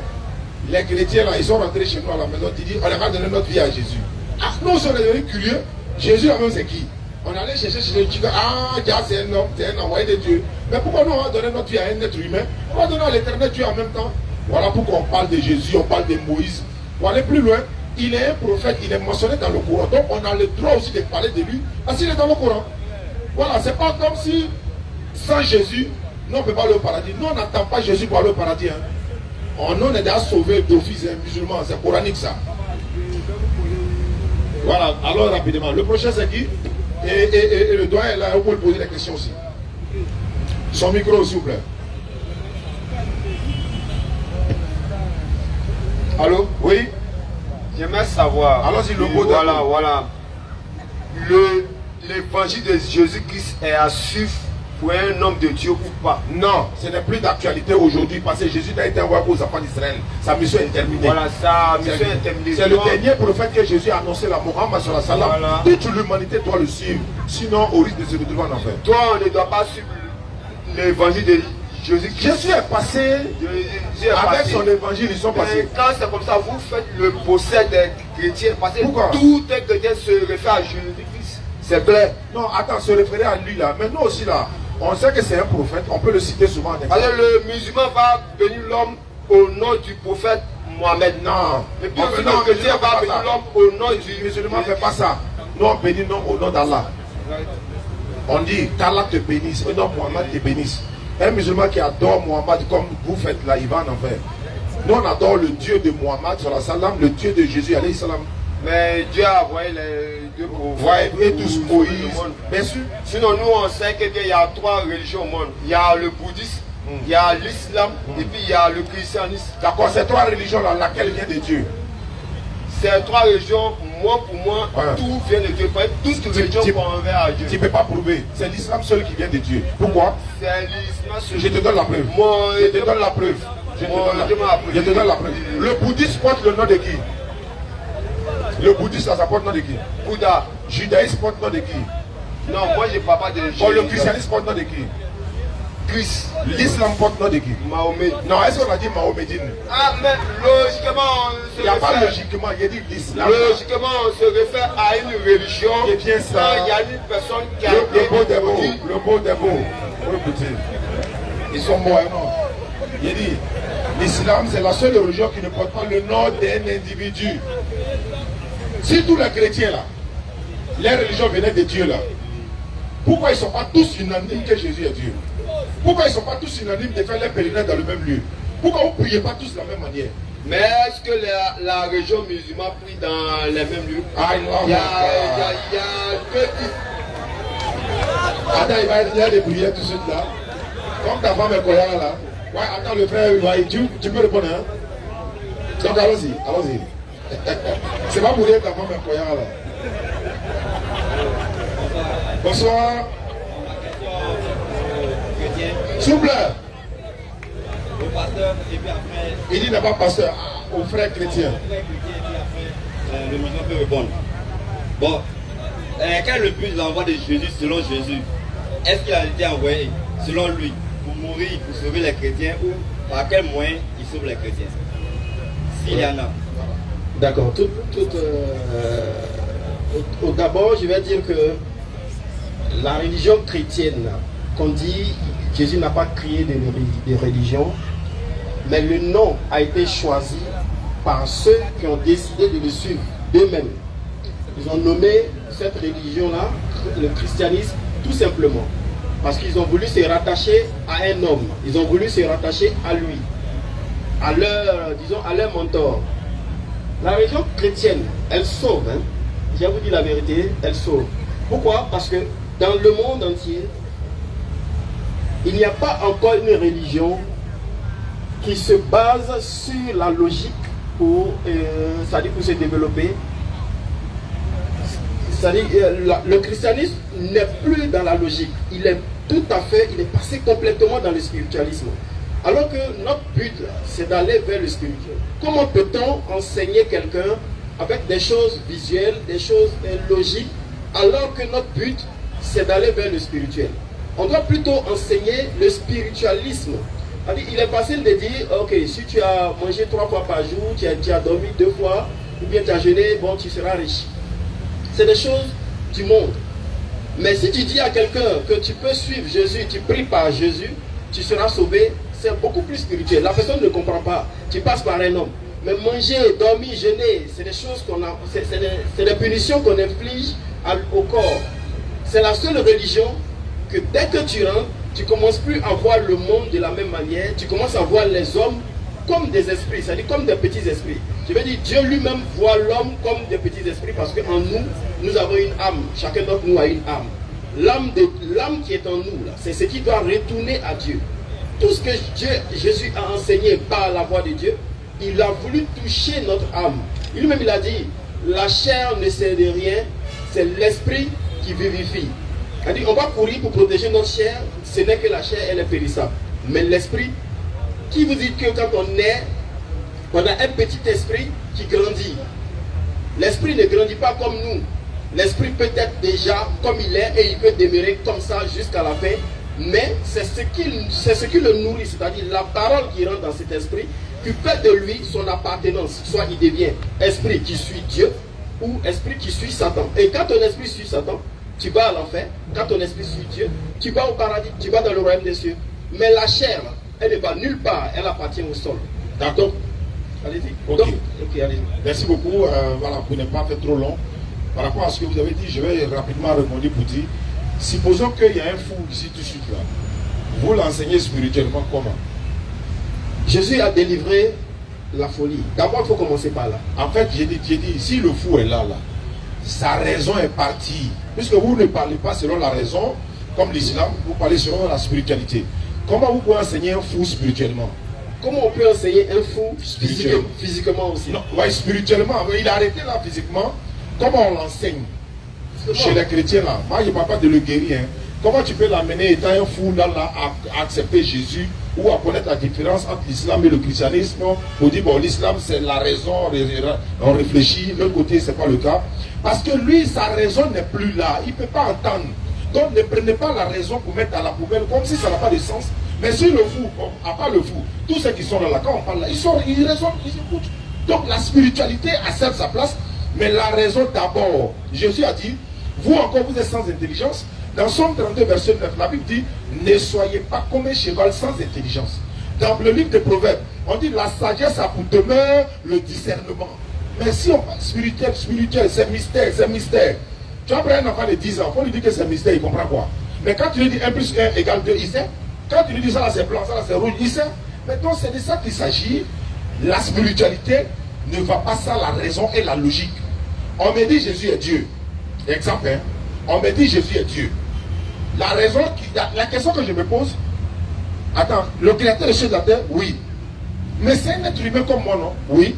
les chrétiens là, ils sont rentrés chez nous à la maison, ils disent, on va donner notre vie à Jésus. Ah, nous, on est devenus curieux. Jésus, là-même, c'est qui? On allait chercher chez les chiens, ah, c'est un homme, c'est un envoyé de Dieu. Mais pourquoi nous, on va donner notre vie à un être humain? On va donner à l'éternel Dieu en même temps. Voilà pourquoi on parle de Jésus, on parle de Moïse. Pour aller plus loin, il est un prophète, il est mentionné dans le Coran. Donc, on a le droit aussi de parler de lui, parce qu'il est dans le Coran. Voilà, c'est pas comme si, sans Jésus, nous, on ne peut pas aller au paradis. Nous, on n'attend pas Jésus pour aller au paradis. Hein. On est déjà sauvé d'office, un musulman, c'est coranique ça. Voilà, alors rapidement. Le prochain c'est qui? Et le doigt est là, vous pouvez poser des questions aussi. Son micro, s'il vous plaît. Allô? Oui? J'aimerais savoir. Alors, c'est le mot voilà. L'évangile de Jésus-Christ est à suivre pour un homme de Dieu ou pas? Non, ce n'est plus d'actualité aujourd'hui parce que Jésus a été envoyé aux enfants d'Israël. Sa mission est terminée. Voilà, sa mission est terminée. C'est le dernier prophète que Jésus a annoncé, la Mohammed sallallahu alayhi wa sallam. Toute l'humanité doit le suivre. Sinon, au risque de se retrouver en enfer. Toi, on ne doit pas suivre l'évangile de Jésus-Christ. Jésus est passé. Avec son évangile, ils sont passés. Quand c'est comme ça, vous faites le procès des chrétiens. Parce que pourquoi? Tout un chrétien se réfère à Jésus-Christ. C'est clair. Non, attends, se référer à lui là. Mais nous aussi là. On sait que c'est un prophète, on peut le citer souvent. Parce que le musulman va bénir l'homme au nom du prophète Mohamed. Non. Et puis le chrétien va bénir l'homme au nom du musulman. Ne fait pas ça. Nous on bénit non au nom d'Allah. On dit qu'Allah te bénisse et non Mohamed te bénisse. Un musulman qui adore Mohamed comme vous faites là, il va en enfer. Nous on adore le Dieu de Mohamed, le Dieu de Jésus, alayhi salam. Mais Dieu a envoyé les deux prophètes et tous Moïse. Bien sûr. Sinon, nous, on sait qu'il y a 3 religions au monde. Il y a le bouddhisme, il y a l'islam, et puis il y a le christianisme. D'accord, ces 3 religions-là, laquelle vient de Dieu? Ces 3 religions, pour moi, tout vient de Dieu. Toutes les religions convergent à Dieu. Tu ne peux pas prouver. C'est l'islam seul qui vient de Dieu. Pourquoi? C'est l'islam seul. Je te donne la preuve. Je te donne la preuve. Je te donne la preuve. Le bouddhisme porte le nom de qui? Le bouddhisme, ça porte le nom de qui? Bouddha. Judaïsme porte le nom de qui? Non, moi je ne parle pas de Jésus. Le christianisme porte le nom de qui? Christ. L'islam porte le nom de qui? Mahomet. Non, est-ce qu'on a dit Mahomédine? Ah, mais logiquement, il n'y a pas logiquement, il y a dit l'islam. Logiquement, on se réfère à une religion. Et bien ça. Il y a une personne qui a le beau des beaux. Le beau des beaux. Ils sont morts et morts. Il dit, l'islam, c'est la seule religion qui ne porte pas le nom d'un individu. Si tous les chrétiens là, les religions venaient de Dieu là, pourquoi ils ne sont pas tous unanimes que Jésus est Dieu? Pourquoi ils ne sont pas tous unanimes de faire les pèlerinages dans le même lieu? Pourquoi vous ne priez pas tous de la même manière? Mais est-ce que la région musulmane prie dans les mêmes lieux? Il y a 2 types. Attends, il y a des prières tout de suite là. Comme ta femme est Koyara là. Ouais, attends, le frère, tu peux répondre, hein? Donc allons-y, allons-y. C'est pas pour dire que ta femme est Koyara là. Bonsoir. S'il vous plaît. Au pasteur, et puis après. Il dit n'est pas pasteur, au frère chrétien. Le musulman peut répondre. Bon, Quel est le but de l'envoi de Jésus selon Jésus? Est-ce qu'il a été envoyé selon lui pour mourir, pour sauver les chrétiens, ou par quel moyen il sauve les chrétiens? S'il y en a. D'accord. D'abord, je vais dire que la religion chrétienne, qu'on dit, Jésus n'a pas créé de religion, mais le nom a été choisi par ceux qui ont décidé de le suivre d'eux-mêmes. Ils ont nommé cette religion-là le christianisme tout simplement parce qu'ils ont voulu se rattacher à un homme, ils ont voulu se rattacher à lui, à leur mentor. La religion chrétienne, elle sauve, hein? Je vais vous dire la vérité, elle sauve. Pourquoi? Parce que dans le monde entier, il n'y a pas encore une religion qui se base sur la logique pour se développer. Le christianisme n'est plus dans la logique, il est passé complètement dans le spiritualisme. Alors que notre but, c'est d'aller vers le spirituel. Comment peut-on enseigner quelqu'un avec des choses visuelles, des choses logiques, alors que notre but, c'est d'aller vers le spirituel? On doit plutôt enseigner le spiritualisme. Il est facile de dire, ok, si tu as mangé 3 fois par jour, tu as dormi 2 fois, ou bien tu as jeûné, bon, tu seras riche. C'est des choses du monde. Mais si tu dis à quelqu'un que tu peux suivre Jésus, tu pries par Jésus, tu seras sauvé, c'est beaucoup plus spirituel. La personne ne comprend pas. Tu passes par un homme. Mais manger, dormir, jeûner, c'est des choses c'est des punitions qu'on inflige au corps. C'est la seule religion que dès que tu rentres, tu ne commences plus à voir le monde de la même manière, tu commences à voir les hommes comme des esprits, c'est-à-dire comme des petits esprits. Je veux dire, Dieu lui-même voit l'homme comme des petits esprits parce qu'en nous, nous avons une âme. Chacun d'entre nous a une âme. L'âme qui est en nous, c'est ce qui doit retourner à Dieu. Tout ce que Jésus a enseigné par la voix de Dieu, il a voulu toucher notre âme. Lui-même, il a dit, la chair ne sert de rien, c'est l'esprit qui vivifie. Il a dit, on va courir pour protéger notre chair, ce n'est que la chair, elle est périssable. Mais l'esprit, qui vous dit que quand on est, on a un petit esprit qui grandit. L'esprit ne grandit pas comme nous. L'esprit peut être déjà comme il est et il peut demeurer comme ça jusqu'à la fin. Mais c'est ce qui le nourrit, c'est-à-dire la parole qui rentre dans cet esprit, qui fait de lui son appartenance. Soit il devient esprit qui suit Dieu ou esprit qui suit Satan. Et quand ton esprit suit Satan, tu vas à l'enfer. Quand ton esprit suit Dieu, tu vas au paradis, tu vas dans le royaume des cieux. Mais la chair, elle ne va nulle part, elle appartient au sol. D'accord. Allez-y. Ok, allez-y. Merci beaucoup. Voilà, pour ne pas faire trop long. Par rapport à ce que vous avez dit, je vais rapidement répondre pour dire, supposons qu'il y a un fou ici tout de suite là. Vous l'enseignez spirituellement comment? Jésus a délivré la folie. D'abord, il faut commencer par là. En fait, j'ai dit, si le fou est là, sa raison est partie. Puisque vous ne parlez pas selon la raison, comme l'islam, vous parlez selon la spiritualité. Comment vous pouvez enseigner un fou spirituellement? Comment on peut enseigner un fou physiquement aussi? Non, ouais, spirituellement. Il a arrêté là physiquement. Comment on l'enseigne chez les chrétiens là? Moi, je ne parle pas de le guérir. Hein. Comment tu peux l'amener étant un fou là à accepter Jésus ou à connaître la différence entre l'islam et le christianisme pour dire bon, l'islam c'est la raison, on réfléchit, de l'autre côté c'est pas le cas. Parce que lui, sa raison n'est plus là, il ne peut pas entendre. Donc ne prenez pas la raison pour mettre à la poubelle comme si ça n'a pas de sens. Mais si le fou, à part le fou, tous ceux qui sont là, quand on parle là, ils raisonnent, ils écoutent. Donc la spiritualité a certes sa place, mais la raison d'abord. Jésus a dit, vous encore vous êtes sans intelligence. Dans Somme 32, verset 9, la Bible dit, ne soyez pas comme un cheval sans intelligence. Dans le livre des Proverbes, on dit, la sagesse a pour demeure le discernement. Mais si on parle spirituel, c'est mystère, c'est mystère. Tu vas prendre un enfant de 10 ans, il faut lui dire que c'est mystère, il comprend quoi. Mais quand tu lui dis 1 plus 1 égale 2, il sait. Quand tu lui dis ça là c'est blanc, ça là c'est rouge, il sait. Maintenant c'est de ça qu'il s'agit. La spiritualité ne va pas sans la raison et la logique. On me dit Jésus est Dieu. Exemple, hein? On me dit Jésus est Dieu. La raison, la question que je me pose, attends, le créateur des choses de la terre, oui. Mais c'est un être humain comme moi, non? Oui.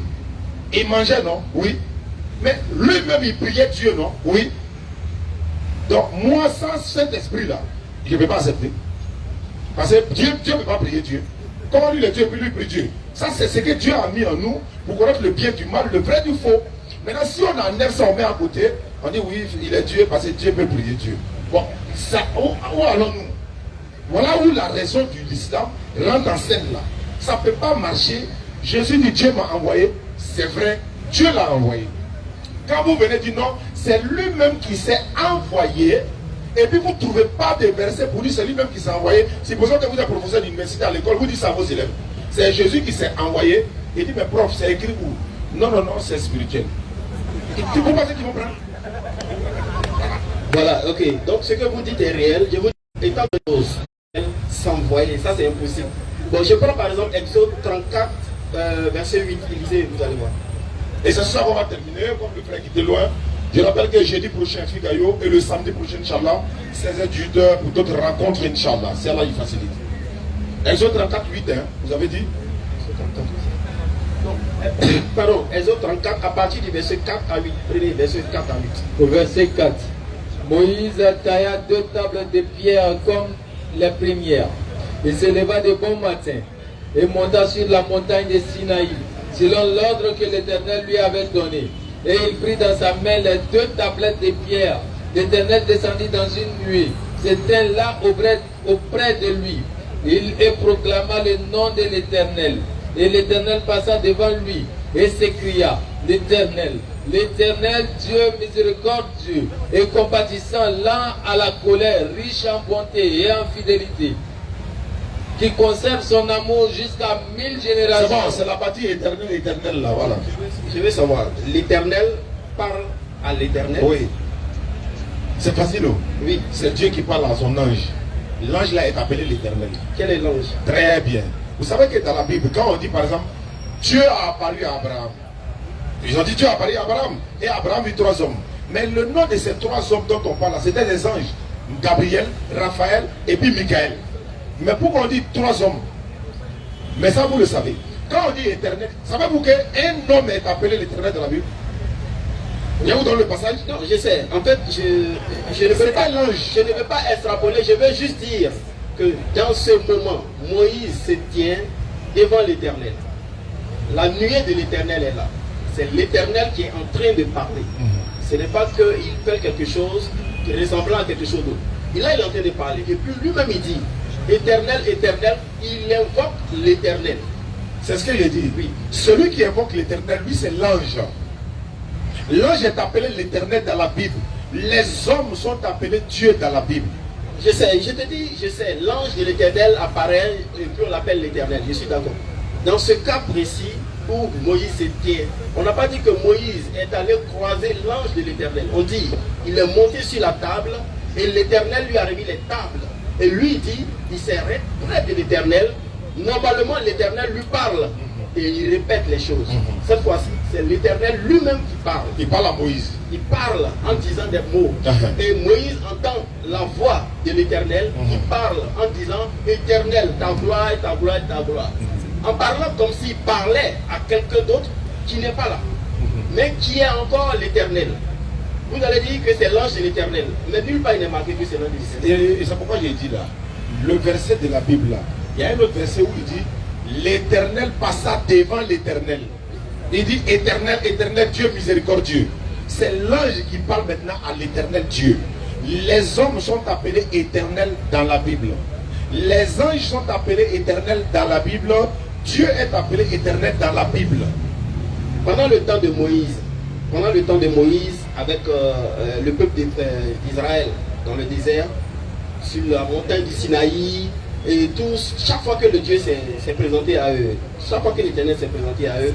Il mangeait, non? Oui. Mais lui-même, il priait Dieu, non? Oui. Donc, moi, sans cet esprit-là, je ne peux pas accepter. Parce que Dieu ne peut pas prier Dieu. Comment lui, le Dieu, lui prie Dieu? Ça, c'est ce que Dieu a mis en nous pour connaître le bien du mal, le vrai du faux. Maintenant, si on enlève ça, on met à côté, On dit oui, il est Dieu parce que Dieu peut prier Dieu. Bon, ça, où allons-nous? Voilà où la raison de l'islam rentre en scène là. Ça ne peut pas marcher. Jésus dit Dieu m'a envoyé. C'est vrai, Dieu l'a envoyé. Quand vous venez dire non, c'est lui-même qui s'est envoyé. Et puis vous ne trouvez pas de versets pour dire c'est lui-même qui s'est envoyé. C'est pour ça que vous êtes professeur d'université à l'école, vous dites ça à vos élèves. C'est Jésus qui s'est envoyé. Il dit mais prof, c'est écrit où? Non, non, non, c'est spirituel. Vous pensez qu'ils vont prendre? Voilà, ok. Donc ce que vous dites est réel. Je vous dis, étant de choses, s'envoyer, ça c'est impossible. Bon, je prends par exemple Exode 34, verset 8. Lisez, vous allez voir. Et c'est ça qu'on va terminer, comme le frère qui était loin. Je rappelle que jeudi prochain, Figayo, et le samedi prochain, Inch'Allah, 16h-18h pour d'autres rencontres, Inch'Allah. C'est là il facilite. Exode 34, 8, hein, vous avez dit? Pardon, Exode 34, à partir du verset 4 à 8. Prenez verset 4 à 8. Au verset 4. Moïse tailla 2 tables de pierre comme les premières. Il se leva de bon matin et monta sur la montagne de Sinaï, selon l'ordre que l'Éternel lui avait donné. Et il prit dans sa main les 2 tablettes de pierre. L'Éternel descendit dans une nuée, se tint là auprès de lui. Il proclama le nom de l'Éternel. Et l'Éternel passa devant lui et s'écria, l'Éternel, Dieu miséricordieux et compatissant, lent à la colère, riche en bonté et en fidélité, qui conserve son amour jusqu'à 1000 générations. C'est bon, c'est la partie éternelle là, voilà. Je veux savoir, l'Éternel parle à l'Éternel? Oui. C'est facile, oh. Oui. C'est Dieu qui parle à son ange. L'ange là est appelé l'Éternel. Quel est l'ange? Très bien. Vous savez que dans la Bible, quand on dit par exemple, Dieu a apparu à Abraham. Ils ont dit Dieu a apparu à Abraham. Et Abraham vit 3 hommes. Mais le nom de ces 3 hommes dont on parle là, c'était des anges. Gabriel, Raphaël et puis Michael. Mais pourquoi on dit 3 hommes? Mais ça vous le savez. Quand on dit éternel, savez-vous qu'un homme est appelé l'éternel dans la Bible? Il y a où dans le passage? Non, je sais. En fait, je ne veux pas extrapoler. Je veux juste dire que dans ce moment, Moïse se tient devant l'Éternel. La nuée de l'Éternel est là. C'est l'Éternel qui est en train de parler. Ce n'est pas qu'il fait quelque chose qui ressemble à quelque chose d'autre. Et là, il est en train de parler. Et puis lui-même, il dit, Éternel, Éternel, il invoque l'Éternel. C'est ce que j'ai dit. Oui. Celui qui invoque l'Éternel, lui, c'est l'ange. L'ange est appelé l'Éternel dans la Bible. Les hommes sont appelés Dieu dans la Bible. Je sais, je te dis, je sais, l'ange de l'Éternel apparaît et puis on l'appelle l'Éternel, je suis d'accord. Dans ce cas précis où Moïse se tient, on n'a pas dit que Moïse est allé croiser l'ange de l'Éternel. On dit, il est monté sur la table et l'Éternel lui a remis les tables. Et lui dit, il s'arrête près de l'Éternel. Normalement, l'Éternel lui parle et il répète les choses. Cette fois-ci, c'est l'Éternel lui-même qui parle. Il parle à Moïse. Il parle en disant des mots. Et Moïse entend la voix de l'Éternel qui parle en disant Éternel, ta gloire, ta gloire, ta gloire. En parlant comme s'il parlait à quelqu'un d'autre qui n'est pas là, mais qui est encore l'Éternel. Vous allez dire que c'est l'ange de l'Éternel, mais nulle part il n'est marqué que c'est l'ange de l'Éternel. Et c'est pourquoi j'ai dit là, le verset de la Bible là, il y a un autre verset où il dit l'Éternel passa devant l'Éternel. Il dit éternel, éternel Dieu miséricordieux. C'est l'ange qui parle maintenant à l'éternel Dieu. Les hommes sont appelés éternels dans la Bible. Les anges sont appelés éternels dans la Bible. Dieu est appelé éternel dans la Bible. Pendant le temps de Moïse, avec le peuple d'Israël dans le désert, sur la montagne du Sinaï, et tous, chaque fois que le Dieu s'est présenté à eux, chaque fois que l'Éternel s'est présenté à eux,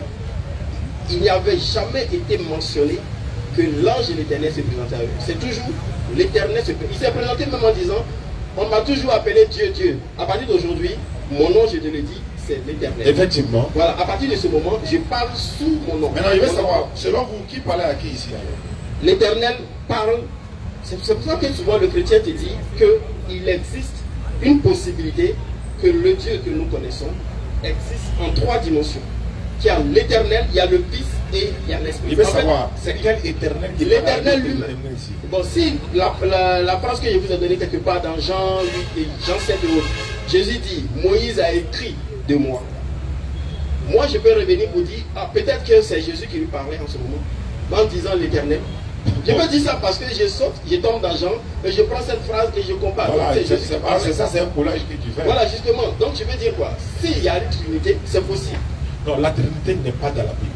il n'y avait jamais été mentionné que l'ange de l'Éternel s'est présenté à eux. C'est toujours l'Éternel. Il s'est présenté même en disant, on m'a toujours appelé Dieu, Dieu. À partir d'aujourd'hui, mon nom, je te le dis, c'est l'Éternel. Effectivement. Voilà, à partir de ce moment, je parle sous mon nom. Maintenant, je veux savoir, selon vous, qui parlait à qui ici alors? L'Éternel parle. C'est pour ça que souvent le chrétien te dit qu'il existe une possibilité que le Dieu que nous connaissons existe en 3 dimensions. Il y a l'Éternel, il y a le Fils et il y a l'Esprit. Je veux savoir, c'est quel éternel qui l'Éternel lui-même. Bon, si la phrase que je vous ai donnée quelque part dans Jean 8 et Jean 7 et autres, Jésus dit, Moïse a écrit de moi. Moi, je peux revenir pour dire, ah, peut-être que c'est Jésus qui lui parlait en ce moment, en disant l'Éternel. Je veux dire ça parce que je saute, je tombe dans Jean, et je prends cette phrase et je compare. Voilà, c'est ça, c'est un collage que tu fais. Voilà, justement. Donc je veux dire quoi? S'il y a une Trinité, c'est possible. Non, la Trinité n'est pas dans la Bible.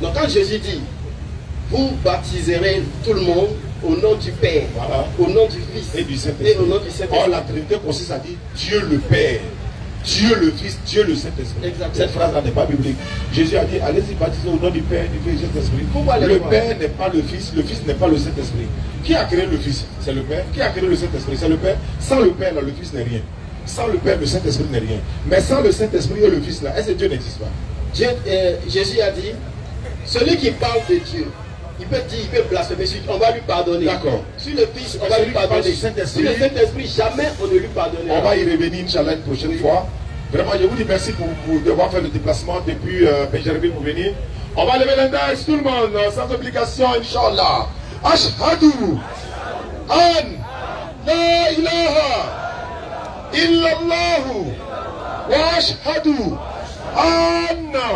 Donc quand Jésus dit, vous baptiserez tout le monde au nom du Père, voilà, au nom du Fils et du Saint-Esprit. Et au nom du Saint-Esprit. Or, la Trinité consiste à dire Dieu le Père, Dieu le Fils, Dieu le Saint-Esprit. Cette phrase-là n'est pas biblique. Jésus a dit, allez-y baptiser au nom du Père, du Fils et du Saint-Esprit. Le Père n'est pas le Fils n'est pas le Saint-Esprit. Qui a créé le Fils? C'est le Père. Qui a créé le Saint-Esprit? C'est le Père. Sans le Père, là, le Fils n'est rien. Sans le Père, le Saint-Esprit n'est rien. Mais sans le Saint-Esprit et le Fils, là, est-ce que Dieu n'existe pas? Jésus a dit, celui qui parle de Dieu, il peut dire, il peut blasphémer, on va lui pardonner. D'accord. Sur le Fils, on va lui pardonner. Sur le Saint-Esprit, jamais on ne lui pardonnera. On va y revenir, Inch'Allah, une prochaine fois. Vraiment, je vous dis merci pour devoir faire le déplacement depuis Benjerville pour venir. On va lever l'index, tout le monde, sans obligation, Inch'Allah. Ashhadu an la ilaha illallah wa ashhadu anna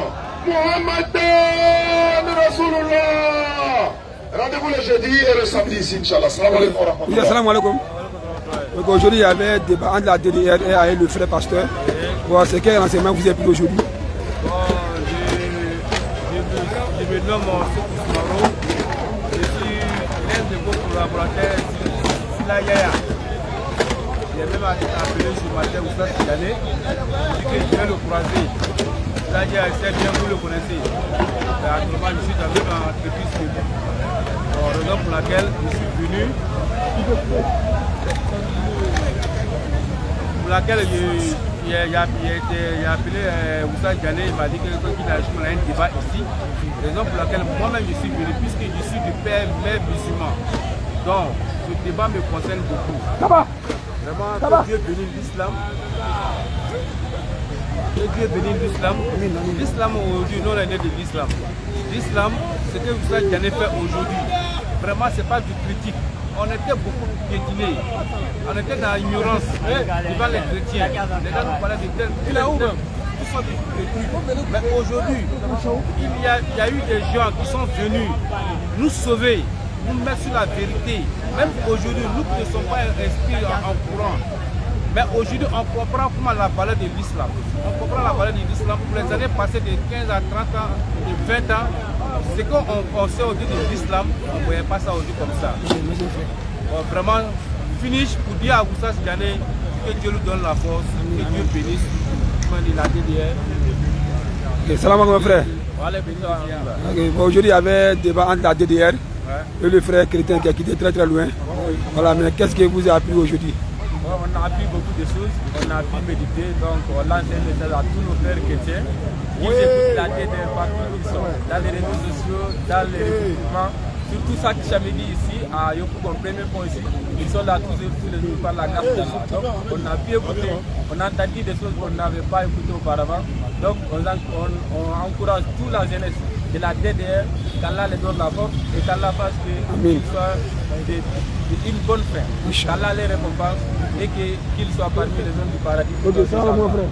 Muhammadan Rasulullah. Rendez-vous le jeudi et le samedi ici, Inch'Allah. Salam alaikum wa rahmatullah. Oui, salam alaikum. Donc aujourd'hui, il y avait un débat entre la DDR et avec le frère pasteur. Bon, c'est quel renseignement vous avez pris aujourd'hui? Bon, je me nomme Sokou Soumaro. Je suis l'un de vos collaborateurs Sila Yaya. J'ai même appelé ce matin Oustaz Tidane. Je dis que je vais le croiser. Sila Yaya, c'est bien, vous le connaissez. Actuellement, je suis dans la même entreprise que vous. Raison pour laquelle je suis venu. Pour laquelle il a appelé Oustaz Tidane, il m'a dit qu'il a un débat ici. Raison pour laquelle moi-même je suis venu, puisque je suis du père mère musulman. Donc, ce débat me concerne beaucoup. Vraiment, que Dieu bénisse l'islam. Que Dieu bénisse l'islam. L'islam aujourd'hui, nous on est né de l'islam. L'islam, ce que Oustaz Tidane fait aujourd'hui, vraiment, ce n'est pas du critique. On était beaucoup piétinés. On était dans l'ignorance devant les chrétiens. Les gens nous parlaient de tel. Il est où même? Tout ça, mais aujourd'hui, il y a eu des gens qui sont venus nous sauver, nous mettre sur la vérité. Même aujourd'hui, nous ne sommes pas inscrits en courant. Mais aujourd'hui, on comprend comment la valeur de l'islam. On comprend la valeur de l'islam pour les années passées de 15 à 30 ans, de 20 ans. C'est qu'on sait aujourd'hui de l'islam, on ne voyait pas ça aujourd'hui comme ça. Bon, vraiment, finish pour dire à Oustaz Tidane que Dieu lui donne la force, que Dieu bénisse. Comme il a dit hier. Okay, salam alaikum, mon frère. Okay, bon, aujourd'hui, il y avait un débat entre la DDR et le frère chrétien qui a quitté très très loin. Voilà, mais qu'est-ce que vous avez appris aujourd'hui? On a appris beaucoup de choses, on a pu méditer, donc on lance un message à tous nos frères chrétiens. Ils écoutent la DDR partout où ils sont, dans les réseaux sociaux, dans les regroupements. Surtout ça qui dit ici, à Yopougon, premier point ici, ils sont là tous les jours par la grâce d'Allah. Donc on a pu écouter, on a entendu des choses qu'on n'avait pas écoutées auparavant. Donc on encourage toute la jeunesse de la DDR, qu'Allah les donne la force et qu'Allah fasse qu'ils soient une bonne fin. Qu'Allah les récompense et qu'ils soient parmi les hommes du paradis. Ok, ça va mon frère.